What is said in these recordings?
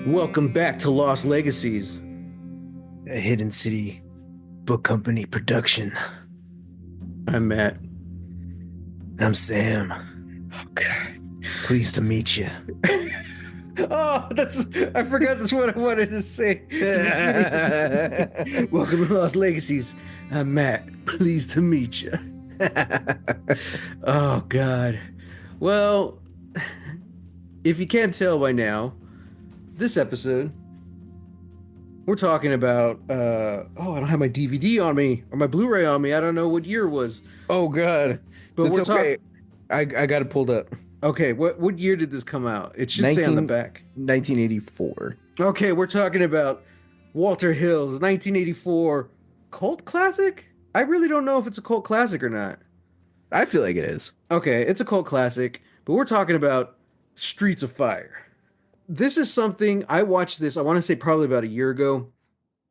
Welcome back to Lost Legacies. A Hidden City Book Company production. I'm Matt. And I'm Sam. Oh, God. Pleased to meet you. Oh, I forgot that's what I wanted to say in the beginning. Welcome to Lost Legacies. I'm Matt. Pleased to meet you. Oh, God. Well, if you can't tell by now, this episode, we're talking about, I don't have my DVD on me or my Blu-ray on me. I don't know what year it was, Oh God. but That's we're talking. okay. I got it pulled up. Okay, what year did this come out? It should say on the 19, back. 1984. Okay, we're talking about Walter Hill's 1984 cult classic. I really don't know if it's a cult classic or not. I feel like it is. Okay, it's a cult classic, but we're talking about Streets of Fire. This is something I watched this, I want to say probably about a year ago,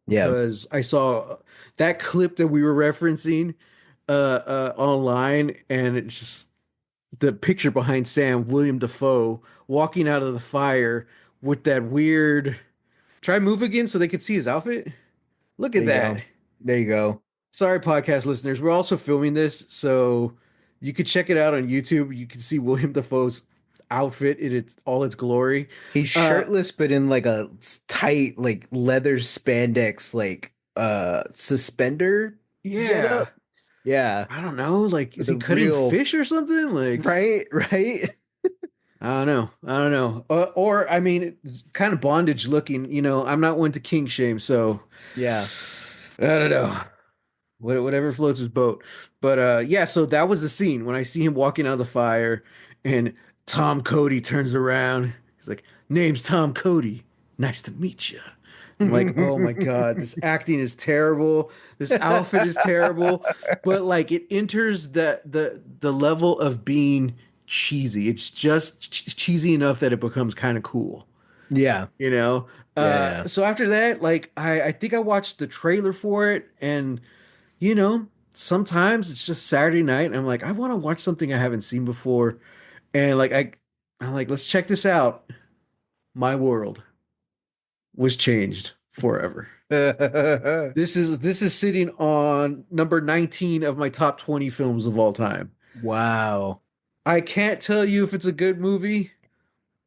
Yeah. because I saw that clip that we were referencing online, and it's just the picture behind Sam, William Dafoe, walking out of the fire with that weird. Try move again so they could see his outfit. Look There at you that. go. There you go. Sorry, podcast listeners. We're also filming this, so you could check it out on YouTube. You can see William Dafoe's outfit in all its glory. He's Uh, shirtless, but in like a tight, like leather spandex, like suspender yeah. getup. Yeah. I don't know. Like, is With he a cutting real fish or something? Like, right, right. I don't know. I don't know. Or I mean, it's kind of bondage looking. I'm not one to king shame, so Yeah. I don't know. Whatever floats his boat. But yeah, so that was the scene when I see him walking out of the fire and Tom Cody turns around. He's like, "Name's Tom Cody. Nice to meet you." I'm like, "Oh my God, this acting is terrible. This outfit is terrible." But like it enters the level of being cheesy. It's just cheesy enough that it becomes kind of cool, Yeah. you know? Yeah, yeah. So after that, like I think I watched the trailer for it, and you know, sometimes it's just Saturday night and I'm like, I want to watch something I haven't seen before. And like I'm like, let's check this out. My world was changed forever. This is sitting on number 19 of my top 20 films of all time. Wow. I can't tell you if it's a good movie,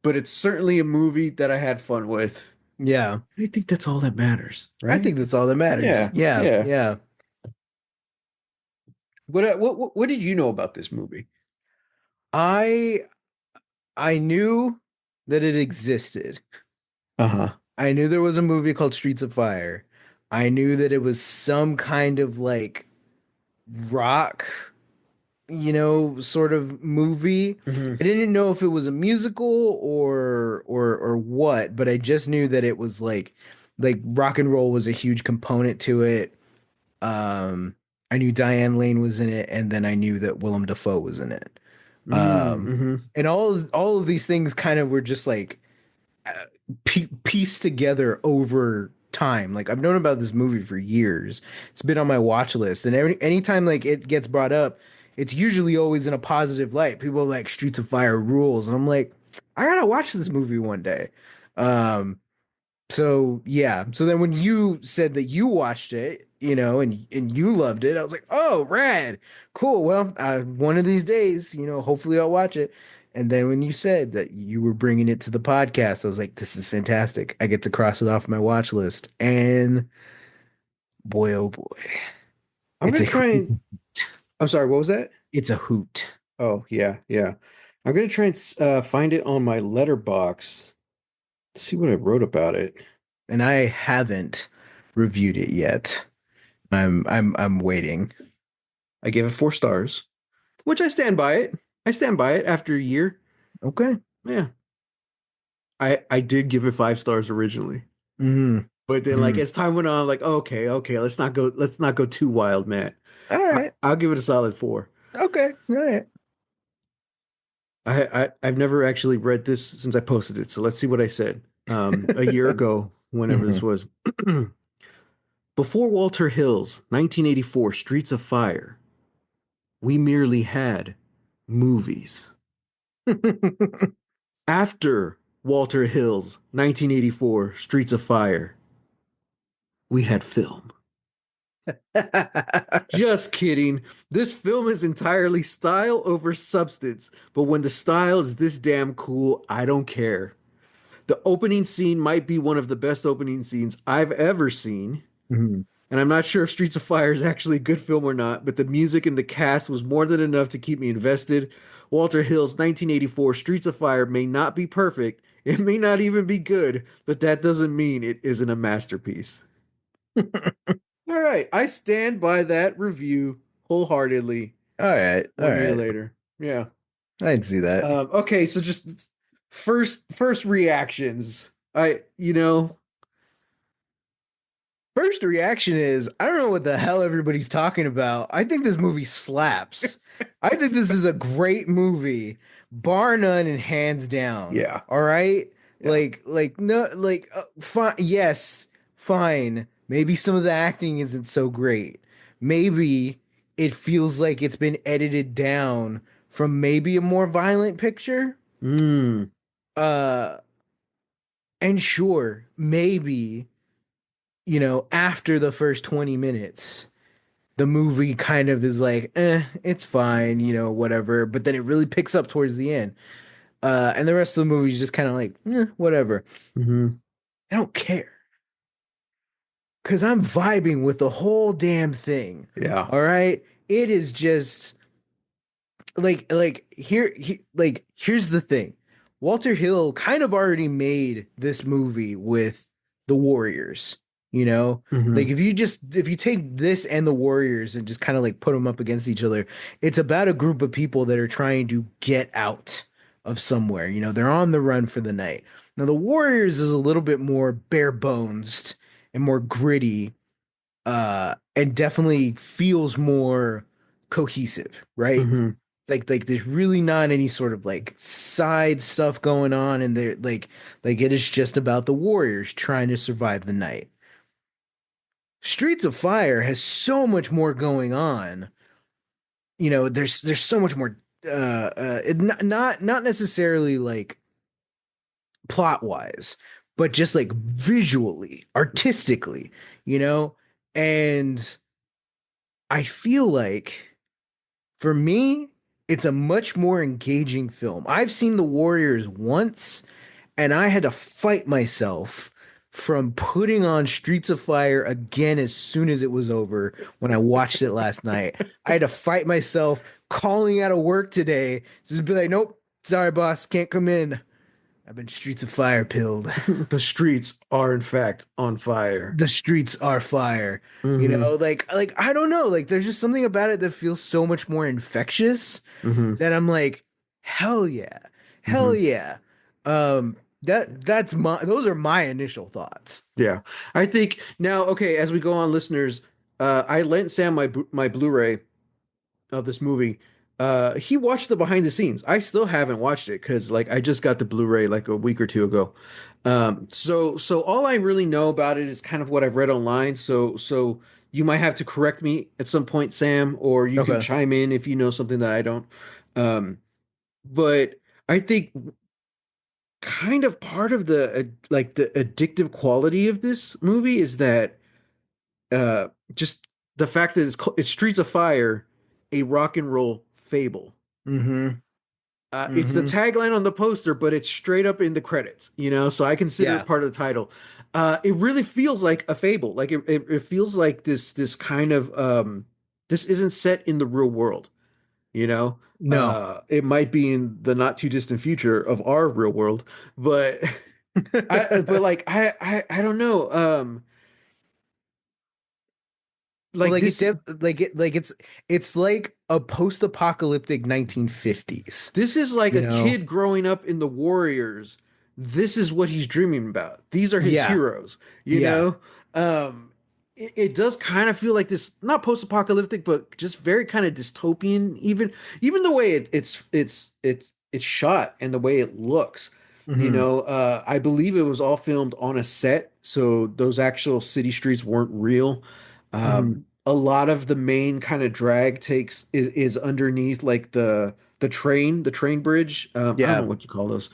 but it's certainly a movie that I had fun with. Yeah. I think that's all that matters, I right? think that's all that matters. Yeah, Yeah. yeah. Yeah. What did you know about this movie? I I knew that it existed. Uh-huh. I knew there was a movie called Streets of Fire. I knew that it was some kind of like rock, sort of movie. Hmm. I didn't know if it was a musical or what, but I just knew that it was like rock and roll was a huge component to it. Um, I knew Diane Lane was in it, and then I knew that Willem Dafoe was in it. Mm-hmm. And all of these things kind of were just like uh, pieced together over time. Like I've known about this movie for years. It's been on my watch list, and anytime like it gets brought up, it's usually always in a positive light. People are like Streets of Fire rules, and I'm like, I gotta watch this movie one day. Um, so yeah. So then when you said that you watched it, and you loved it, I was like, oh, rad, cool. Well, one of these days, hopefully I'll watch it. And then when you said that you were bringing it to the podcast, I was like, this is fantastic. I get to cross it off my watch list. And boy, oh boy, I'm it's gonna a try and. I'm sorry. What was that? it's a hoot. Oh yeah, yeah. I'm gonna try and find it on my letterbox. See what I wrote about it. And I haven't reviewed it yet. I'm waiting. I gave it 4 stars, which I stand by it. I stand by it after a year. Okay. Yeah, I did give it 5 stars originally, Mm-hmm. but then like Mm-hmm. as time went on, I'm like okay, let's not go too wild, Matt. All right. I'll give it a solid 4. Okay. All right. I've never actually read this since I posted it, so let's see what I said a year ago, whenever this was. Before Walter Hill's 1984 Streets of Fire, we merely had movies. After Walter Hill's 1984 Streets of Fire. We had film. Just kidding. This film is entirely style over substance, but when the style is this damn cool, I don't care. The opening scene might be one of the best opening scenes I've ever seen. Mhm. And I'm not sure if Streets of Fire is actually a good film or not, but the music and the cast was more than enough to keep me invested. Walter Hill's 1984 Streets of Fire may not be perfect, it may not even be good, but that doesn't mean it isn't a masterpiece. All right, I stand by that review wholeheartedly All right, all 1 year right. later. Yeah. I'd see that. Okay, so just first reactions. First reaction is I don't know what the hell everybody's talking about. I think this movie slaps. I think this is a great movie, bar none and hands down. Yeah, All right? yeah. No, fine. Yes, fine. Maybe some of the acting isn't so great. Maybe it feels like it's been edited down from maybe a more violent picture. Mm, Uh, and sure, maybe, after the first 20 minutes, the movie kind of is like, it's fine, whatever. But then it really picks up towards the end. And the rest of the movie is just kind of like, whatever. hmm. I don't care. Because I'm vibing with the whole damn thing. Yeah. All right. It is just here's the thing. Walter Hill kind of already made this movie with the Warriors, you know? Like Hmm. if you take this and the Warriors and just kind of like put them up against each other, it's about a group of people that are trying to get out of somewhere. They're on the run for the night. Now the Warriors is a little bit more bare bones and more gritty, and definitely feels more cohesive, right? Hmm. Like there's really not any sort of like side stuff going on, and they're like it is just about the warriors trying to survive the night. Streets of Fire has so much more going on. There's so much more, not necessarily like plot wise, but just like visually, artistically, you know and I feel like for me, it's a much more engaging film. I've seen The Warriors once, and I had to fight myself from putting on Streets of Fire again as soon as it was over when I watched it last night. I had to fight myself calling out of work today, just be like, nope, sorry, boss, can't come in. I've been Streets of Fire pilled. The streets are in fact on fire. The streets are fire. Hmm. Like I don't know, like there's just something about it that feels so much more infectious Hmm. that I'm like, hell yeah. Hell Hmm. yeah. Um those are my initial thoughts. Yeah. I think now, okay, as we go on, listeners, I lent Sam my Blu-ray of this movie. He watched the behind the scenes. I still haven't watched it because like I just got the Blu-ray like a week or two ago. So all I really know about it is kind of what I've read online. So you might have to correct me at some point, Sam, or you can Okay. chime in if you know something that I don't. Um, but I think kind of part of the addictive quality of this movie is that just the fact that it's Streets of Fire, a rock and roll fable. Mm-hmm. It's the Mm-hmm. tagline on the poster, but it's straight up in the credits, so I consider it Yeah. part of the title. It really feels like a fable. Like it feels like this kind of this isn't set in the real world, you know. No. It might be in the not too distant future of our real world, but I don't know. Well, Like this it's like a post-apocalyptic 1950s, This is like you a know? kid growing up in the Warriors. This is what he's dreaming about. These are his Yeah. heroes, you Yeah. know? It does kind of feel like this, not post-apocalyptic, but just very kind of dystopian, even the way it's shot and the way it looks. Mm-hmm. I believe it was all filmed on a set, so those actual city streets weren't real. Mm-hmm. A lot of the main kind of drag is underneath like the the train bridge. I don't know Yeah. what you call those.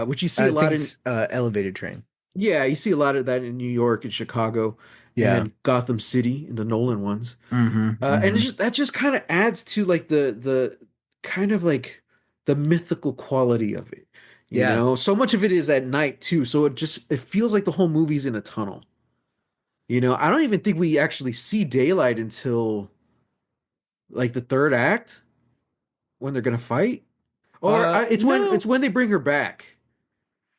Which you see a I lot think in, it's elevated train. yeah, you see a lot of that in New York and Chicago Yeah. and Gotham City in the Nolan ones. Mm-hmm. And Mm-hmm. that just kind of adds to like the kind of like the mythical quality of it. You Yeah. know, so much of it is at night too, so it feels like the whole movie's in a tunnel. You know, I don't even think we actually see daylight until like the third act when they're gonna fight. Or No. it's when they bring her back.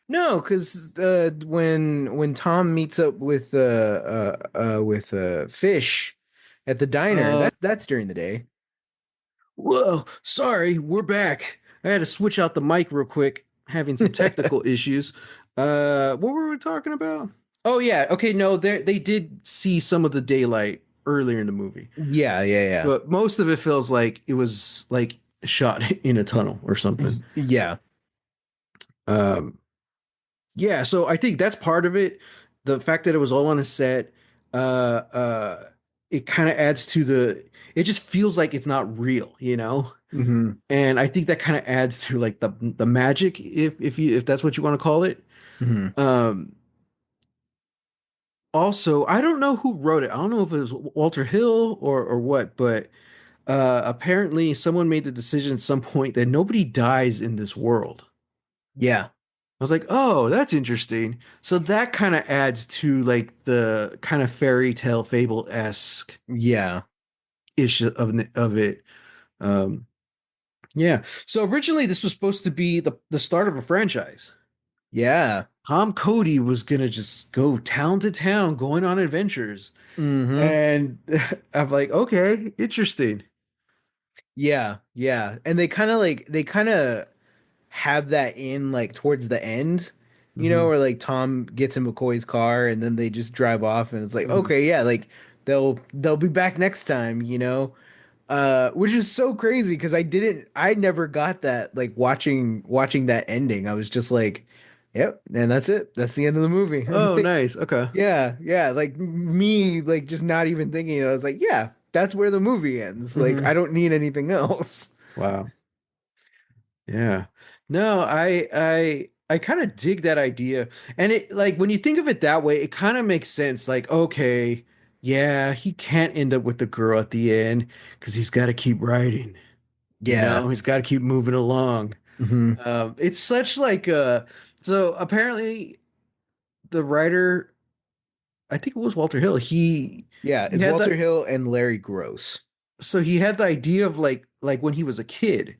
No, because when Tom meets up with Fish at the diner, Uh, that's during the day. Whoa, sorry, we're back. I had to switch out the mic real quick, having some technical issues. What were we talking about? Oh yeah, okay, no, they did see some of the daylight earlier in the movie, Yeah, yeah, but most of it feels like it was like shot in a tunnel or something. yeah. Um, yeah, so I think that's part of it. The fact that it was all on a set, uh, uh, it kind of adds to it just feels like it's not real, you know? Hmm. And I think that kind of adds to like the magic, if that's what you want to call it. Hmm. Um, Also, I don't know who wrote it. I don't know if it was Walter Hill or what, but apparently someone made the decision at some point that nobody dies in this world. Yeah, I was like, oh, that's interesting. So that kind of adds to like the kind of fairy tale fable-esque yeah, ish of it. Um, yeah. So originally this was supposed to be the start of a franchise. yeah. Tom Cody was gonna just go town to town, going on adventures, Hmm. and I'm like, okay, interesting. Yeah, yeah. And they kind of have that in like towards the end, Hmm. where like Tom gets in McCoy's car and then they just drive off and it's like, Hmm. okay, yeah, like they'll be back next time. Which is so crazy because I never got that like watching that ending. I was just like, yep, and that's it. That's the end of the movie. I'm Oh, like, nice. Okay. yeah, yeah, like me like just not even thinking. I was like, yeah, that's where the movie ends. Like Hmm. I don't need anything else. Wow. Yeah. No, I kind of dig that idea. And it like when you think of it that way, it kind of makes sense. Like, okay, yeah, he can't end up with the girl at the end because he's got to keep writing. You Yeah. know, he's got to keep moving along. Hmm. It's such like so apparently the writer, I think it was Walter Hill, Yeah, he it's had Walter that Hill and Larry Gross. so he had the idea of like when he was a kid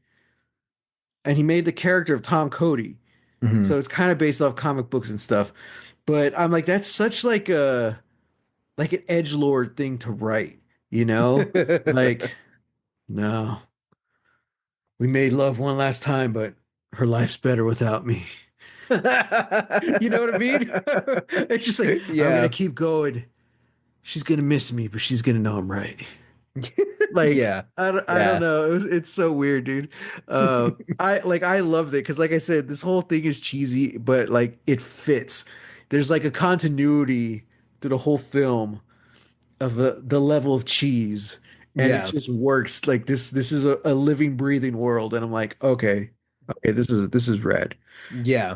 and he made the character of Tom Cody. Hmm. So it's kind of based off comic books and stuff. But I'm like, that's such like an edgelord thing to write, you know? Like, no, we made love one last time, but her life's better without me. You know what I mean? It's just like, I'm gonna Yeah. keep going. She's gonna miss me, but she's gonna know I'm right. Like, Yeah. I don't Yeah. know. It's so weird, dude. I loved it because like I said, this whole thing is cheesy, but like it fits. There's like a continuity to the whole film of the level of cheese, and it Yeah. just works. Like this is a living, breathing world, and I'm like, okay, this is rad. Yeah.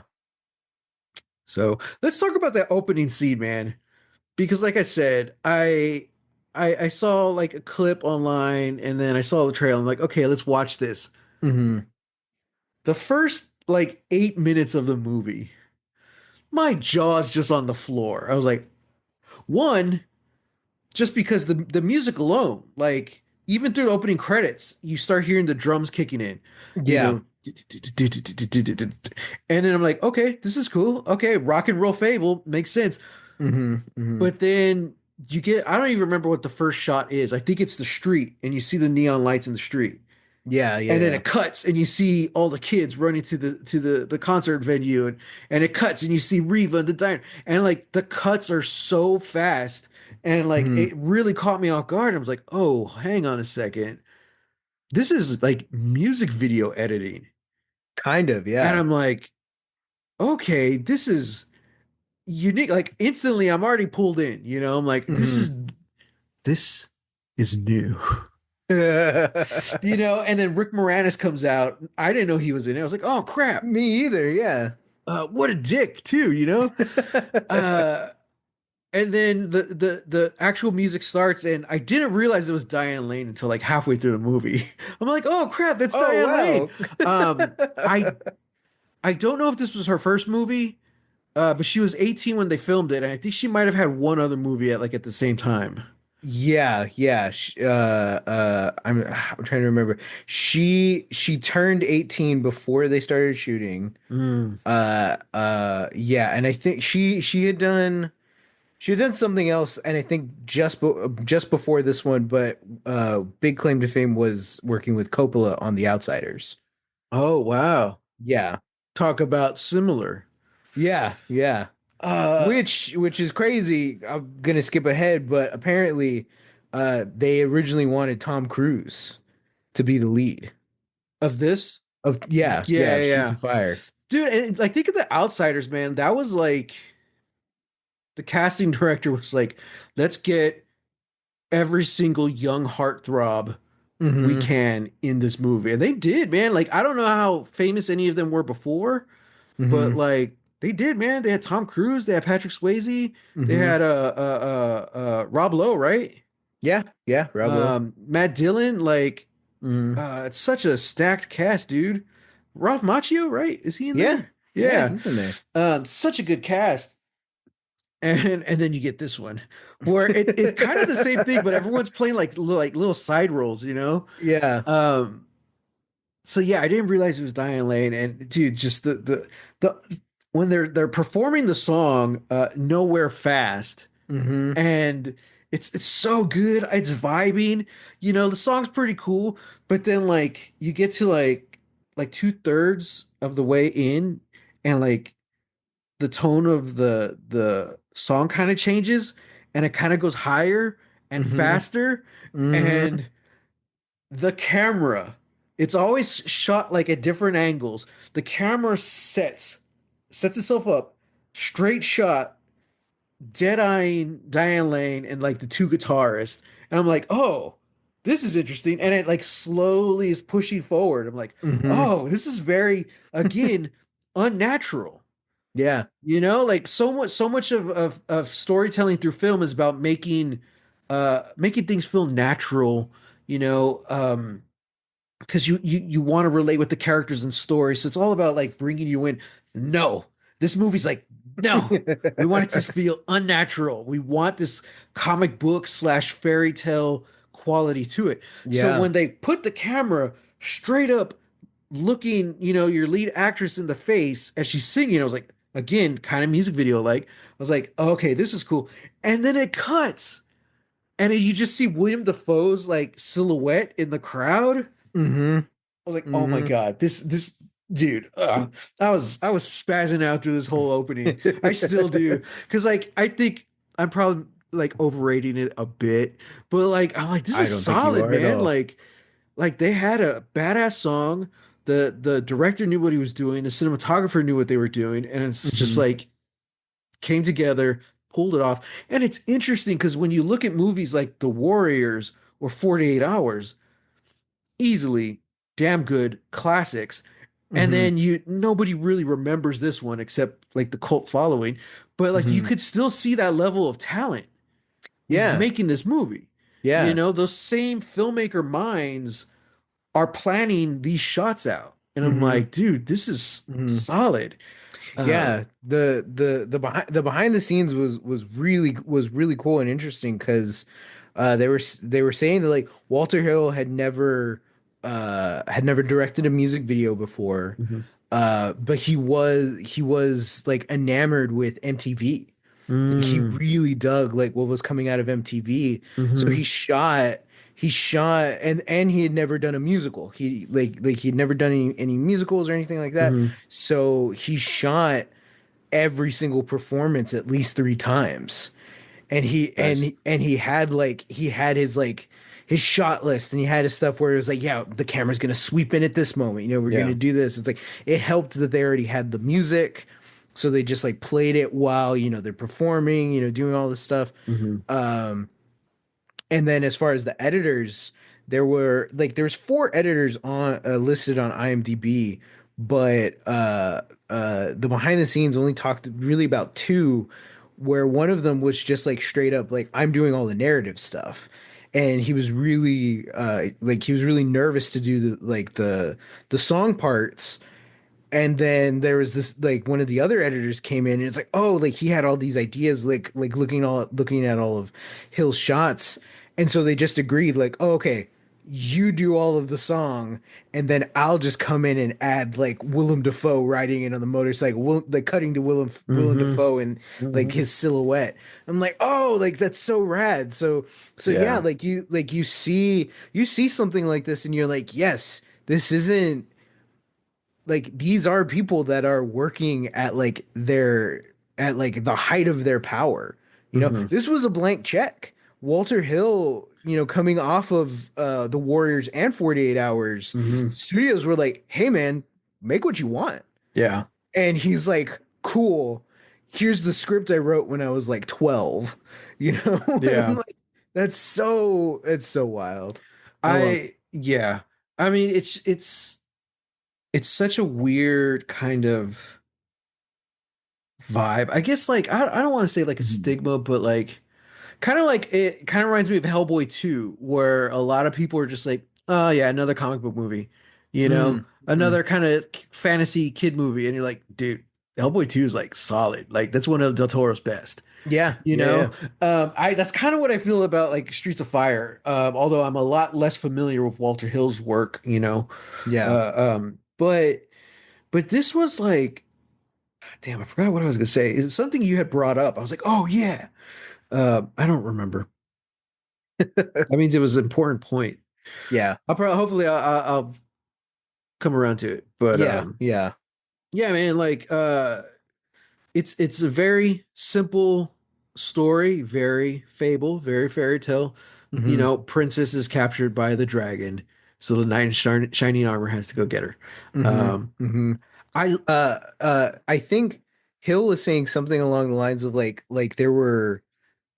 So let's talk about that opening scene, man. Because like I said, I saw like a clip online and then I saw the trailer. I'm like, okay, let's watch this. Hmm. The first like 8 minutes of the movie, my jaw's just on the floor. I was like, one, just because the music alone, like even through the opening credits, you start hearing the drums kicking in, you Yeah. know, and then I'm like, okay, this is cool. Okay, rock and roll fable makes sense. Hmm. Hmm. But then you get, I don't even remember what the first shot is. I think it's the street, and you see the neon lights in the street. Yeah. Yeah. And then Yeah. it cuts and you see all the kids running to the concert venue and it cuts and you see Reva in the diner. And like the cuts are so fast and like Hmm. it really caught me off guard. I was like, oh, hang on a second. This is like music video editing. Kind of. And Yeah. I'm like, okay, this is unique. Like instantly I'm already pulled in, you know? I'm like, Hmm. this is new. And then Rick Moranis comes out. I didn't know he was in it. I was like, oh crap. Me either, yeah. What a dick too. Uh, and then the actual music starts, and I didn't realize it was Diane Lane until like halfway through the movie. I'm like, oh crap, that's Oh Diane Lane. Um, wow. I I don't know if this was her first movie, but she was 18 when they filmed it, and I think she might have had one other movie at the same time. Yeah, yeah. I'm trying to remember. She turned 18 before they started shooting. Mm. Yeah, and I think she had done something else, and I think just before this one, but big claim to fame was working with Coppola on The Outsiders. Oh wow, Yeah. talk about similar. Yeah, yeah. Uh, Which is crazy. I'm gonna skip ahead, but apparently they originally wanted Tom Cruise to be the lead of this, of yeah, of Streets yeah, of Fire. dude. And like, think of the Outsiders, man. That was like the casting director was like, let's get every single young heartthrob we Mm-hmm. can in this movie. And they did, man. Like, I don't know how famous any of them were before, but Mm-hmm. like they did, man. They had Tom Cruise, they had Patrick Swayze, they Mm-hmm. had Rob Lowe, right? Yeah, yeah, Rob Lowe. Matt Dillon, like Mm-hmm. it's such a stacked cast, dude. Ralph Macchio, right? Is he in Yeah, there? yeah, Yeah. he's in there. Such a good cast. And then you get this one where it's kind of the same thing, but everyone's playing like little side roles. Yeah. Um, so yeah, I didn't realize it was Diane Lane, and dude, just the when they're performing the song Nowhere Fast, Mm-hmm. and it's so good, it's vibing. The song's pretty cool, but then like you get to like two-thirds of the way in, and like the tone of the song kind of changes, and it kind of goes higher and Mm-hmm. faster, Mm-hmm. and the camera, it's always shot like at different angles. The camera sets itself up, straight shot, dead eyeing Diane Lane and like the two guitarists. And I'm like, oh, this is interesting. And it like slowly is pushing forward. I'm like, Mm-hmm. oh, this is very, again, unnatural. Yeah. Like so much of storytelling through film is about making things feel natural, you know, because you want to relate with the characters and stories. So it's all about like bringing you in. No, this movie's like, no, we want it to feel unnatural. We want this comic book slash fairy tale quality to it. So Yeah. when they put the camera straight up looking, your lead actress in the face as she's singing, I was like, again, kind of music video like. I was like, okay, this is cool. And then it cuts. And then you just see William Dafoe's like silhouette in the crowd. Mm-hmm. I was like, oh my Mm-hmm. God, this dude, I was spazzing out through this whole opening. I still do. Because like I think I'm probably like overrating it a bit, but like I'm like, this I is don't think you solid, are at man. all. Like they had a badass song. The director knew what he was doing, the cinematographer knew what they were doing, and it's just Mm-hmm. like came together, pulled it off. And it's interesting because when you look at movies like The Warriors or 48 Hours, easily damn good classics. And Mm-hmm. then nobody really remembers this one except like the cult following, but like you Mm-hmm. could still see that level of talent is Yeah. making this movie. Yeah. Those same filmmaker minds are planning these shots out. And I'm Mm-hmm. like, dude, this is Mm-hmm. solid. Yeah, Um, the behind the scenes was really cool and interesting because they were saying that like Walter Hill had never directed a music video before, mhm. but he was like enamored with MTV. Like he Mm, really dug like what was coming out of MTV. So mhm, he shot and he had never done a musical. He'd never done any musicals or anything like that. mhm. So he shot every single performance at least three times. And Nice. he had his like his shot list and he had his stuff where it was like, yeah, the camera's gonna sweep in at this moment. We're Yeah. gonna do this. It's like it helped that they already had the music. So they just like played it while, they're performing, doing all this stuff. Mhm. Um, and then as far as the editors, there were like there's four editors on listed on IMDb, but the behind the scenes only talked really about two, where one of them was just like straight up like I'm doing all the narrative stuff. And he was really like he was really nervous to do the song parts, and then there was this like one of the other editors came in and it's like, oh, like he had all these ideas, like looking at all of Hill's shots. And so they just agreed, like, oh, okay, you do all of the song, and then I'll just come in and add like Willem Dafoe riding in on the motorcycle, like cutting to Willem Hmm. Dafoe and like Hmm. his silhouette. I'm like, oh, like that's so rad. So yeah, Yeah. like you see something like this and you're like, yes, this isn't like these are people that are working at like their at like the height of their power. You know, Hmm. this was a blank check. Walter Hill, coming off of the Warriors and 48 Hours, Hmm. studios were like, "Hey man, make what you want." Yeah. And he's like, "Cool. Here's the script I wrote when I was like 12." You know? And I'm Yeah. like, it's so wild. I love it. Yeah. I mean, it's such a weird kind of vibe. I guess like I don't want to say like a Mhm. stigma, but like it kind of reminds me of Hellboy 2, where a lot of people are just like, oh yeah, another comic book movie, you know, Mm, mm. another kind of fantasy kid movie, and you're like, dude, Hellboy 2 is like solid. Like that's one of Del Toro's best. Yeah, You yeah, know, yeah. I that's kind of what I feel about like Streets of Fire. Although I'm a lot less familiar with Walter Hill's work, Yeah. but this was like, damn, I forgot what I was gonna say. It's something you had brought up. I was like, oh yeah. I don't remember. That means it was an important point. Yeah. Hopefully, I'll come around to it. But Yeah. Yeah. yeah, man, like, it's a very simple story, very fable, very fairy tale. Hmm. Princess is captured by the dragon, so the knight in shining armor has to go get her. Hmm. Um, Hmm. I I think Hill was saying something along the lines of like there were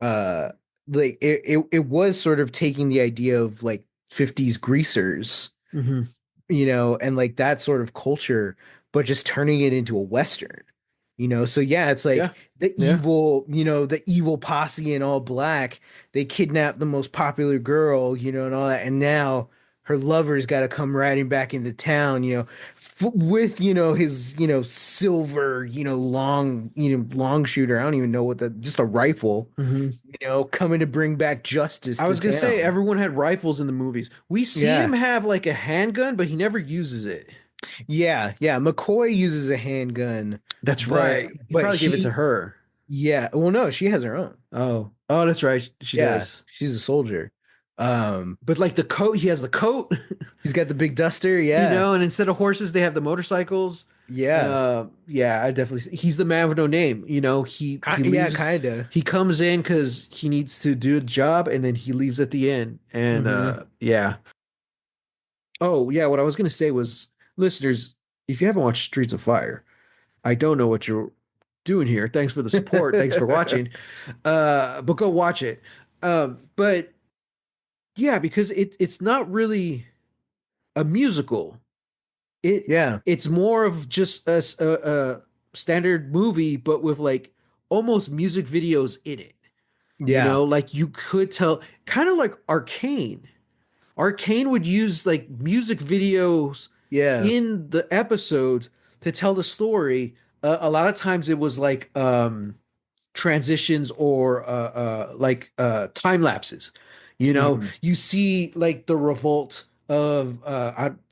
uh like it was sort of taking the idea of like 50s greasers, Mhm. and like that sort of culture, but just turning it into a Western. So yeah, it's like Yeah, yeah. the evil posse in all black, they kidnap the most popular girl, and all that, and now her lover's got to come riding back into town, with his silver long shooter. I don't even know what just a rifle, Mhm. coming to bring back justice I to was gonna say town. everyone had rifles in the movies. We see him Yeah, have like a handgun, but he never uses it. yeah, yeah. McCoy uses a handgun, That's but right. He but probably gave it to he her. yeah. Well, no, she has her own. Oh, that's right. She Yeah, does. she's a soldier. Um, But like the coat, he has the coat, he's got the big duster. Yeah, and instead of horses, they have the motorcycles. yeah, Yeah, I definitely. He's the man with no name. He yeah, leaves. kinda. He comes in because he needs to do a job, and then he leaves at the end. And Hmm. yeah. Oh yeah, what I was gonna say was, listeners, if you haven't watched Streets of Fire, I don't know what you're doing here. Thanks for the support. Thanks for watching. But go watch it. But yeah, because it's not really a musical. It Yeah, it's more of just a standard movie, but with like almost music videos in it. yeah, Like you could tell, kind of like Arcane. Arcane would use like music videos yeah. in the episodes to tell the story. A lot of times it was like transitions or time lapses. Hmm. You see like the revolt of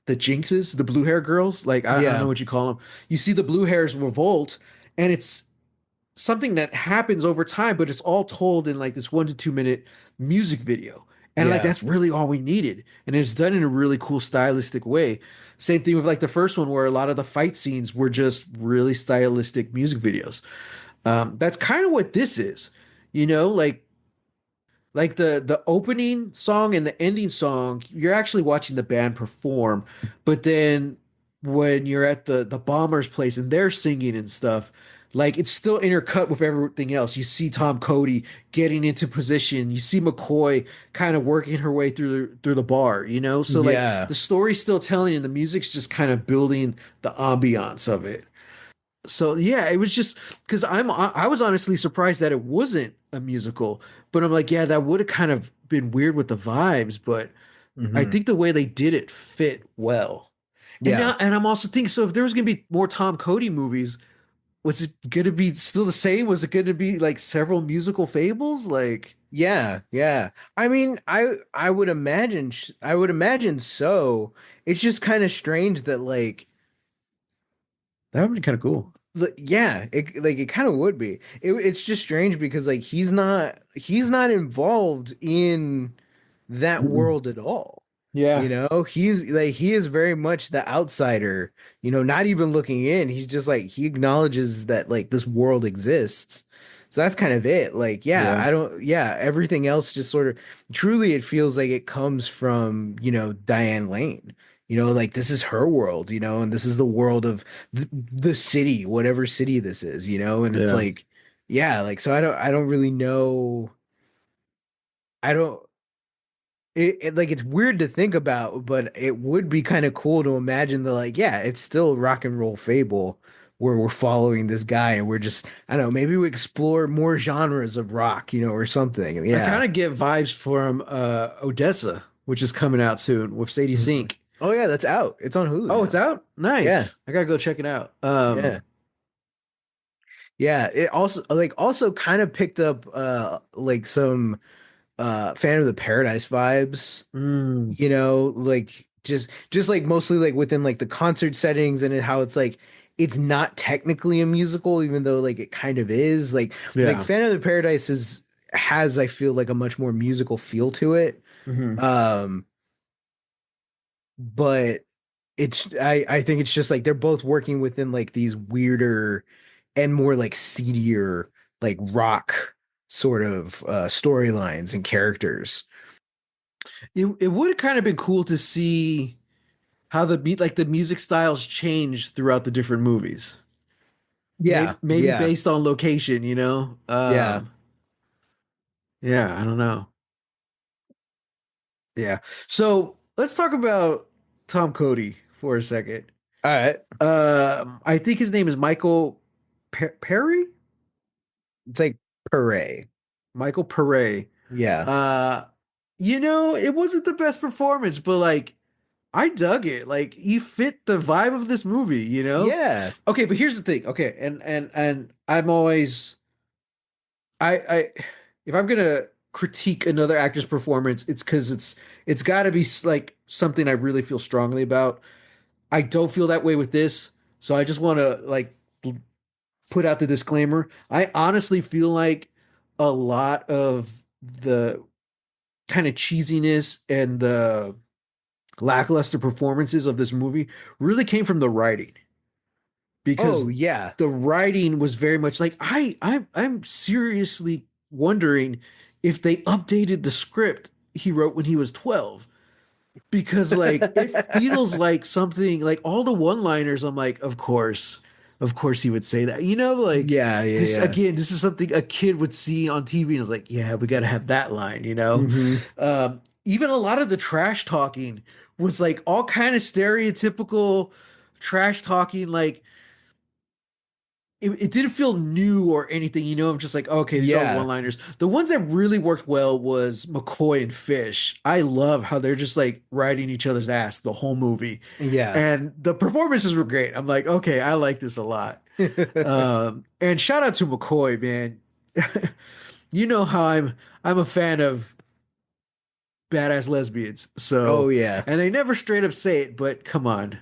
the Jinxes, the blue hair girls. Like I don't know Yeah, what you call them. You see the blue hairs revolt, and it's something that happens over time, but it's all told in like this 1 to 2 minute music video. And like yeah, that's really all we needed. And it's done in a really cool stylistic way. Same thing with like the first one where a lot of the fight scenes were just really stylistic music videos. That's kind of what this is, you know, like the opening song and the ending song, you're actually watching the band perform, but then when you're at the bomber's place and they're singing and stuff, like it's still intercut with everything else. You see Tom Cody getting into position. You see McCoy kind of working her way through the bar, you know? So like Yeah. the story's still telling and the music's just kind of building the ambiance of it. So yeah, it was just because I was honestly surprised that it wasn't a musical, but I'm like, yeah, that would have kind of been weird with the vibes, but I Hmm. think the way they did it fit well. And Yeah. now, and I'm also thinking, so if there was gonna be more Tom Cody movies, was it gonna be still the same? Was it gonna be like several musical fables? Like Yeah, yeah. I mean, I would imagine I would imagine so. It's just kind of strange that like that would be kind of cool. yeah, it kind of would be. It's just strange because like he's not involved in that Mm-mm. world at all. You Yeah, know, he's like he is very much the outsider, you know, not even looking in. He's just like he acknowledges that like this world exists. So that's kind of it. Like, yeah, yeah, I don't yeah, everything else just sort of truly it feels like it comes from, you know, Diane Lane. You know, like this is her world, you know, and this is the world of the city, whatever city this is, you know, and it's yeah. like yeah, like so I don't really know. I don't like it's weird to think about, but it would be kind of cool to imagine that like, yeah, it's still rock and roll fable where we're following this guy and we're just, I don't know, maybe we explore more genres of rock, you know, or something. I Yeah. kind of get vibes from Odessa, which is coming out soon with Sadie Mhm. Sink. Oh yeah, that's out. It's on Hulu Oh, it's now. out? Yeah. Nice. I gotta go check it out. Yeah. Yeah. It also kind of picked up like some Fan of the Paradise vibes, mm, you know, like just like mostly like within like the concert settings and how it's like it's not technically a musical even though like it kind of is like yeah. Fan of the Paradise is has I feel like a much more musical feel to it. Hmm. um but it's I think it's just like they're both working within like these weirder and more like seedier like rock sort of storylines and characters. It would have kind of been cool to see how the music styles change throughout the different movies. Yeah, Maybe yeah, based on location, you know? yeah. Yeah, I don't know. Yeah. So let's talk about Tom Cody for a second. All right. I think his name is Michael Perry? It's like Puree. Michael Pere. Yeah. Uh, it wasn't the best performance, but like I dug it. Like he fit the vibe of this movie, you know? Yeah. Okay, but here's the thing. Okay, and I'm always I if I'm gonna critique another actor's performance, it's because it's got to be like something I really feel strongly about. I don't feel that way with this, so I just want to like put out the disclaimer. I honestly feel like a lot of the kind of cheesiness and the lackluster performances of this movie really came from the writing Oh, because yeah. the writing was very much like I'm seriously wondering if they updated the script he wrote when he was 12 because like it feels like something like all the one-liners I'm like of course he would say that, like Yeah, yeah, this yeah. again, this is something a kid would see on TV and it's like, yeah, we got to have that line. Hmm. Even a lot of the trash talking was like all kind of stereotypical trash talking, like it didn't feel new or anything. I'm just like, okay, these are all Yeah. one-liners. The ones that really worked well was McCoy and Fish. I love how they're just like riding each other's ass the whole movie. Yeah. And the performances were great. I'm like, okay, I like this a lot. And shout out to McCoy, man. You know how I'm a fan of badass lesbians. Oh So, yeah. and they never straight up say it, but come on.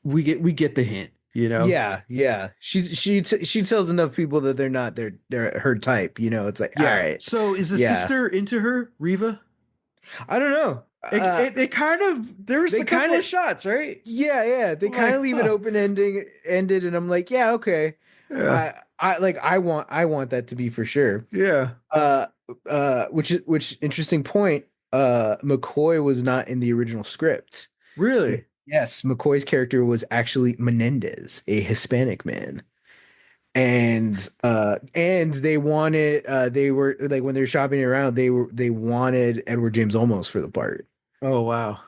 We get the hint. Yeah, yeah. She tells enough people that they're not they're her type, you know. It's like, all Yeah. right. So is the Yeah. sister into her, Riva? I don't know. It kind of there was They a kind couple of of shots, right? yeah, yeah. They I'm kind of like, leave it huh. open ended and I'm like, yeah, okay. Yeah. I like I want that to be for sure. Yeah. Uh which interesting point. McCoy was not in the original script. Really? Yes, McCoy's character was actually Menendez, a Hispanic man. and they wanted they were like when they were shopping around they wanted Edward James Olmos for the part. Oh wow.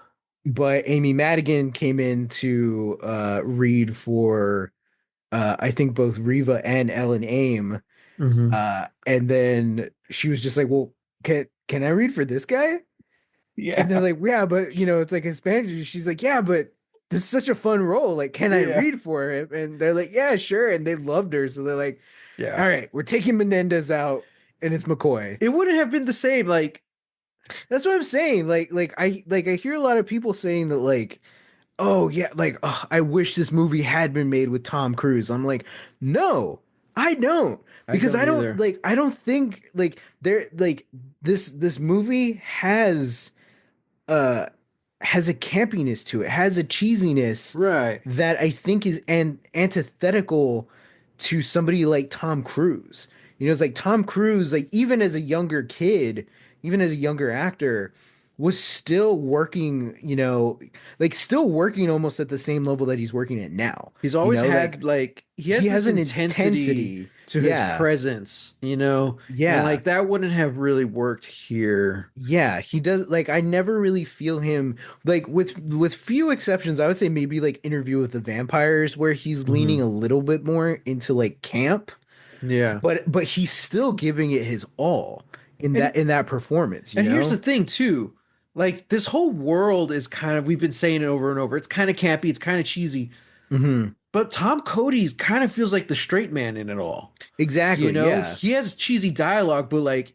But Amy Madigan came in to read for I think both Riva and Ellen Aim. Hmm. And then she was just like, "Well, can I read for this guy?" And they're Yeah. like, "Yeah, but it's like Hispanic." She's like, "Yeah, but this is such a fun role. Like, can I Yeah. read for him?" And they're like, "Yeah, sure." And they loved her, so they're like, Yeah. "All right, we're taking Menendez out, and it's McCoy." It wouldn't have been the same. Like, That's what I'm saying. I hear a lot of people saying that like, "Oh yeah, like I wish this movie had been made with Tom Cruise." I'm like, "No, I don't." I Because don't either. I don't think like there like this movie uh has a campiness to it, has a cheesiness Right. that I think is antithetical to somebody like Tom Cruise. It's like Tom Cruise, like even as a younger kid, even as a younger actor, was still working, like still working almost at the same level that he's working at now. He's always Like had like he he has this has an intensity intensity. to his Yeah. presence, you know, and Yeah. like that wouldn't have really worked here. Yeah, he does like I never really feel him like with few exceptions, I would say maybe like Interview with the Vampires where he's leaning Hmm. a little bit more into like camp, Yeah. but he's still giving it his all And in that performance, you and here's the know? thing too. Like this whole world is kind of we've been saying it over and over. It's kind of campy, it's kind of cheesy. Hmm. But Tom Cody's kind of feels like the straight man in it all. You Exactly. know, Yeah. he has cheesy dialogue, but like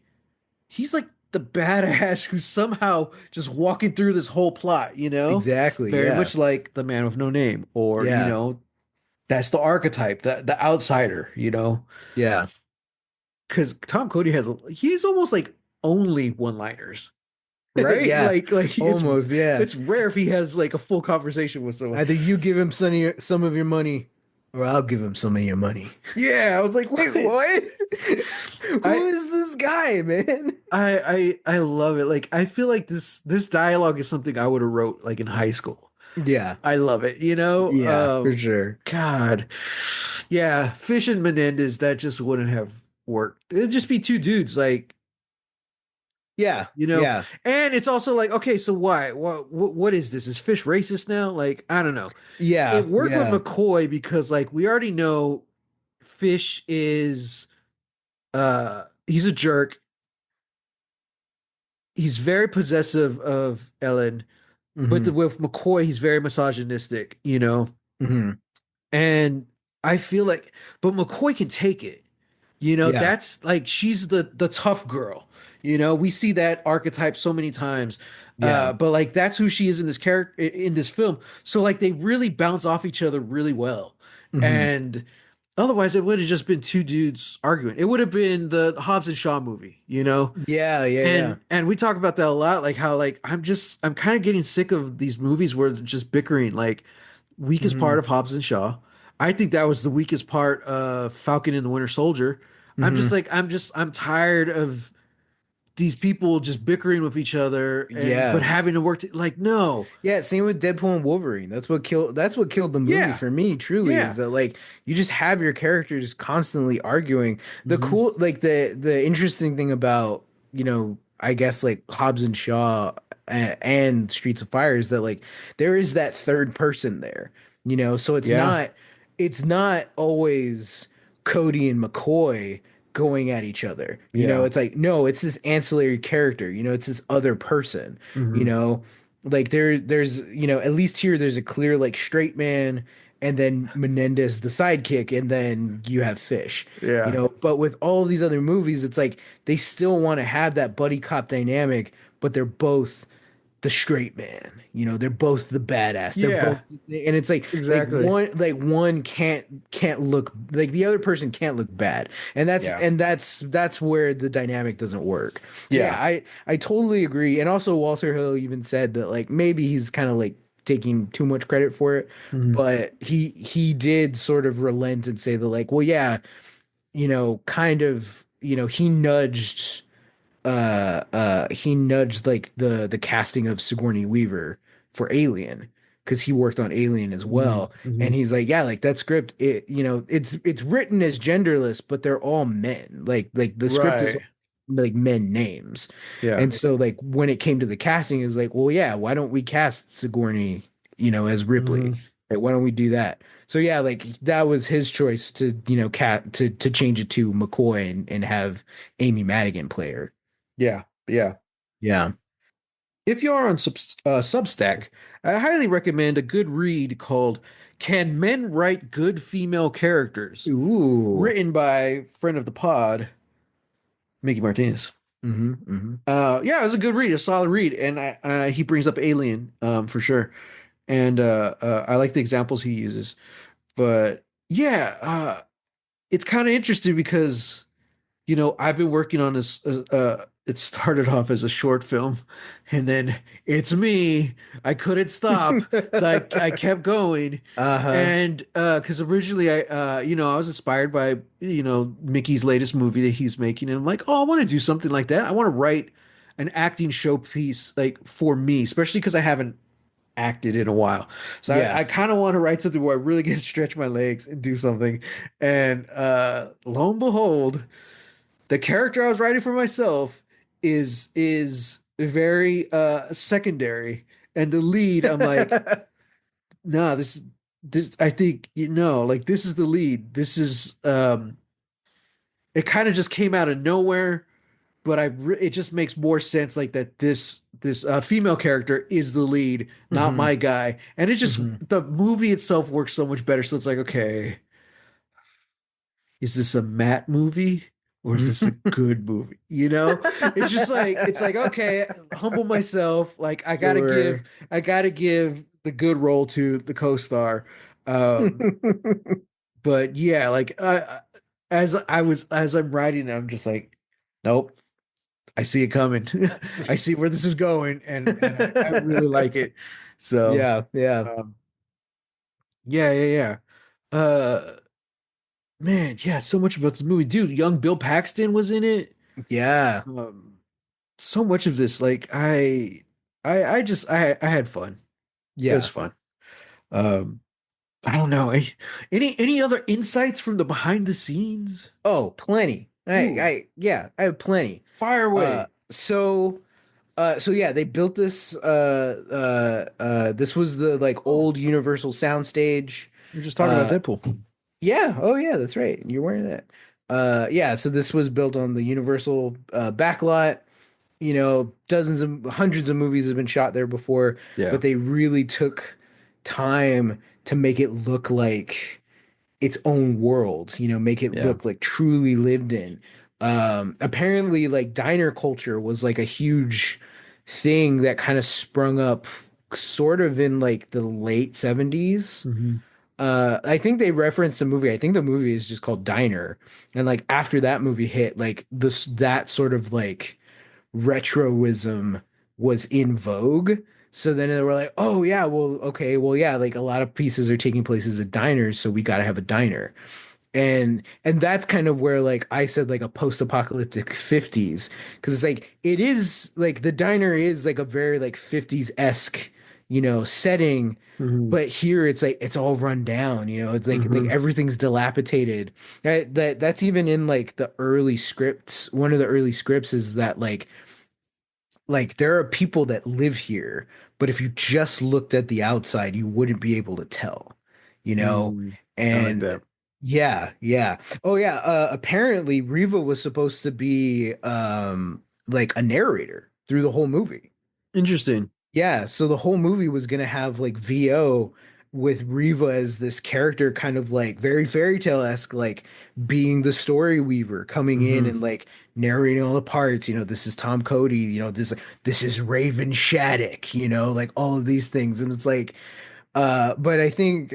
he's like the badass who's somehow just walking through this whole plot, you know? Exactly. Very Yeah. much like the man with no name, or, you Yeah. know, that's the archetype, the outsider, you know? Yeah. Because Tom Cody he's almost like only one-liners, right? Yeah. Like Almost. Yeah. it's rare if he has like a full conversation with someone. Either you give him some of your money or I'll give him some of your money. Yeah, I was like, Like, what? what? Who I is this guy, man? I love it. Like I feel like this dialogue is something I would have wrote like in high school. Yeah. I love it, you know? Yeah, for sure. God. Yeah, Fish and Menendez, that just wouldn't have worked. It'd just be two dudes, like, Yeah. you know. Yeah. And it's also like, okay, so why? What is this? Is Fish racist now? Like, I don't know. Yeah. It worked with Yeah. McCoy because like we already know Fish is he's a jerk. He's very possessive of Ellen, but Hmm. with McCoy, he's very misogynistic, you know. Hmm. And I feel like, but McCoy can take it. You know, Yeah. that's like she's the tough girl. You know, we see that archetype so many times. Yeah. But like that's who she is in this character in this film. So like they really bounce off each other really well. Hmm. And otherwise it would have just been two dudes arguing. It would have been the Hobbs and Shaw movie, you know? Yeah. Yeah. Yeah. And we talk about that a lot, like how like I'm kind of getting sick of these movies where they're just bickering. Like weakest part Hmm. of Hobbs and Shaw. I think that was the weakest part of Falcon and the Winter Soldier. Hmm. I'm tired of these people just bickering with each other and but Yeah. having to like no. Yeah, same with Deadpool and Wolverine. That's what killed the movie Yeah. for me, truly, is Yeah. that like you just have your characters constantly arguing. The Hmm. cool like the interesting thing about, I guess like Hobbs and Shaw and Streets of Fire is that like there is that third person there. So Yeah. it's not always Cody and McCoy going at each other. Yeah. It's like no, it's this ancillary character, it's this other person, you Hmm. know like there's at least here there's a clear like straight man and then Menendez the sidekick and then you have Fish. Yeah. But with all of these other movies it's like they still want to have that buddy cop dynamic, but they're both the straight man. They're both the badass. They're Yeah. both, and it's Exactly. like one can't look like the other person can't look bad, and Yeah. that's where the dynamic doesn't work. So yeah, Yeah. I totally agree. And also Walter Hill even said that like maybe he's kind of like taking too much credit for it, Hmm. but he did sort of relent and say that like, well, yeah, kind of, he nudged like the casting of Sigourney Weaver for Alien, because he worked on Alien as Mm, well. And mhm. he's like, yeah, like that script, it's written as genderless, but they're all men. Like the script is Right. like men names. Yeah. And so like when it came to the casting, it was like, well, yeah, why don't we cast Sigourney, as Ripley? Hmm. Like, why don't we do that? So yeah, like that was his choice to, cat to change it to McCoy and have Amy Madigan play her. Yeah. Yeah. Yeah. If you are on Substack, I highly recommend a good read called "Can Men Write Good Female Characters?" Ooh. written by friend of the pod, Mickey Martinez. Hmm. Hmm. Yeah, it was a good read, a solid read, and he brings up Alien, for sure, and I like the examples he uses. But yeah, it's kind of interesting because I've been working on this. It started off as a short film, and then it's me. I couldn't stop, so I kept going. Uh-huh. And because originally I was inspired by Mickey's latest movie that he's making, and I'm like, oh, I want to do something like that. I want to write an acting showpiece like for me, especially because I haven't acted in a while. So Yeah. I kind of want to write something where I really get to stretch my legs and do something. And lo and behold, the character I was writing for myself is very secondary, and the lead I'm like, nah, this I think like this is the lead. This is it kind of just came out of nowhere, but it just makes more sense like that this female character is the lead, not Hmm. my guy, and it just Hmm. the movie itself works so much better. So it's like, okay, is this a Matt movie or is this a good movie? It's just like okay, humble myself. Like Sure. I gotta give the good role to the co-star. Um, but yeah, like as I'm writing, it, I'm just like, nope, I see it coming. I see where this is going, and I really like it. So, Yeah, yeah, um, yeah, yeah, yeah. Man, yeah, so much about this movie, dude. Young Bill Paxton was in it. yeah, Um, so much of this, like I just I had fun. It was yeah. fun. Um, I don't know. Any other insights from the behind the scenes? Oh, plenty. Ooh, Yeah, I have plenty. fire Uh, away. so, so yeah, they built this. This was the like Oh, old Universal soundstage. we are just talking about Uh, Deadpool. yeah. Oh, yeah, that's right. You're wearing that. Yeah. So this was built on the Universal backlot. Dozens of hundreds of movies have been shot there before, Yeah, but they really took time to make it look like its own world, make it yeah. look like truly lived in. Apparently, like diner culture was like a huge thing that kind of sprung up sort of in like the late 70s. Hmm. I think they referenced the movie. I think the movie is just called Diner. And like after that movie hit, like this that sort of like retroism was in vogue. So then they were like, oh yeah, well, okay, well, yeah, like a lot of pieces are taking place as a diner, so we got to have a diner. And that's kind of where like I said like a post-apocalyptic 50s because it's like it is like the diner is like a very like 50s-esque, setting, Hmm. but here it's like it's all run down, it's like Hmm. everything's dilapidated. That's even in like the early scripts. One of the early scripts is that like there are people that live here, but if you just looked at the outside, you wouldn't be able to tell, you know? Mm, I like And that. yeah, yeah. Oh yeah, apparently Riva was supposed to be like a narrator through the whole movie. Interesting. Yeah, so the whole movie was gonna have like VO with Riva as this character, kind of like very fairy tale-esque, like being the story weaver, coming in Hmm. and like narrating all the parts. This is Tom Cody, this is Raven Shattuck, like all of these things. And it's like, but I think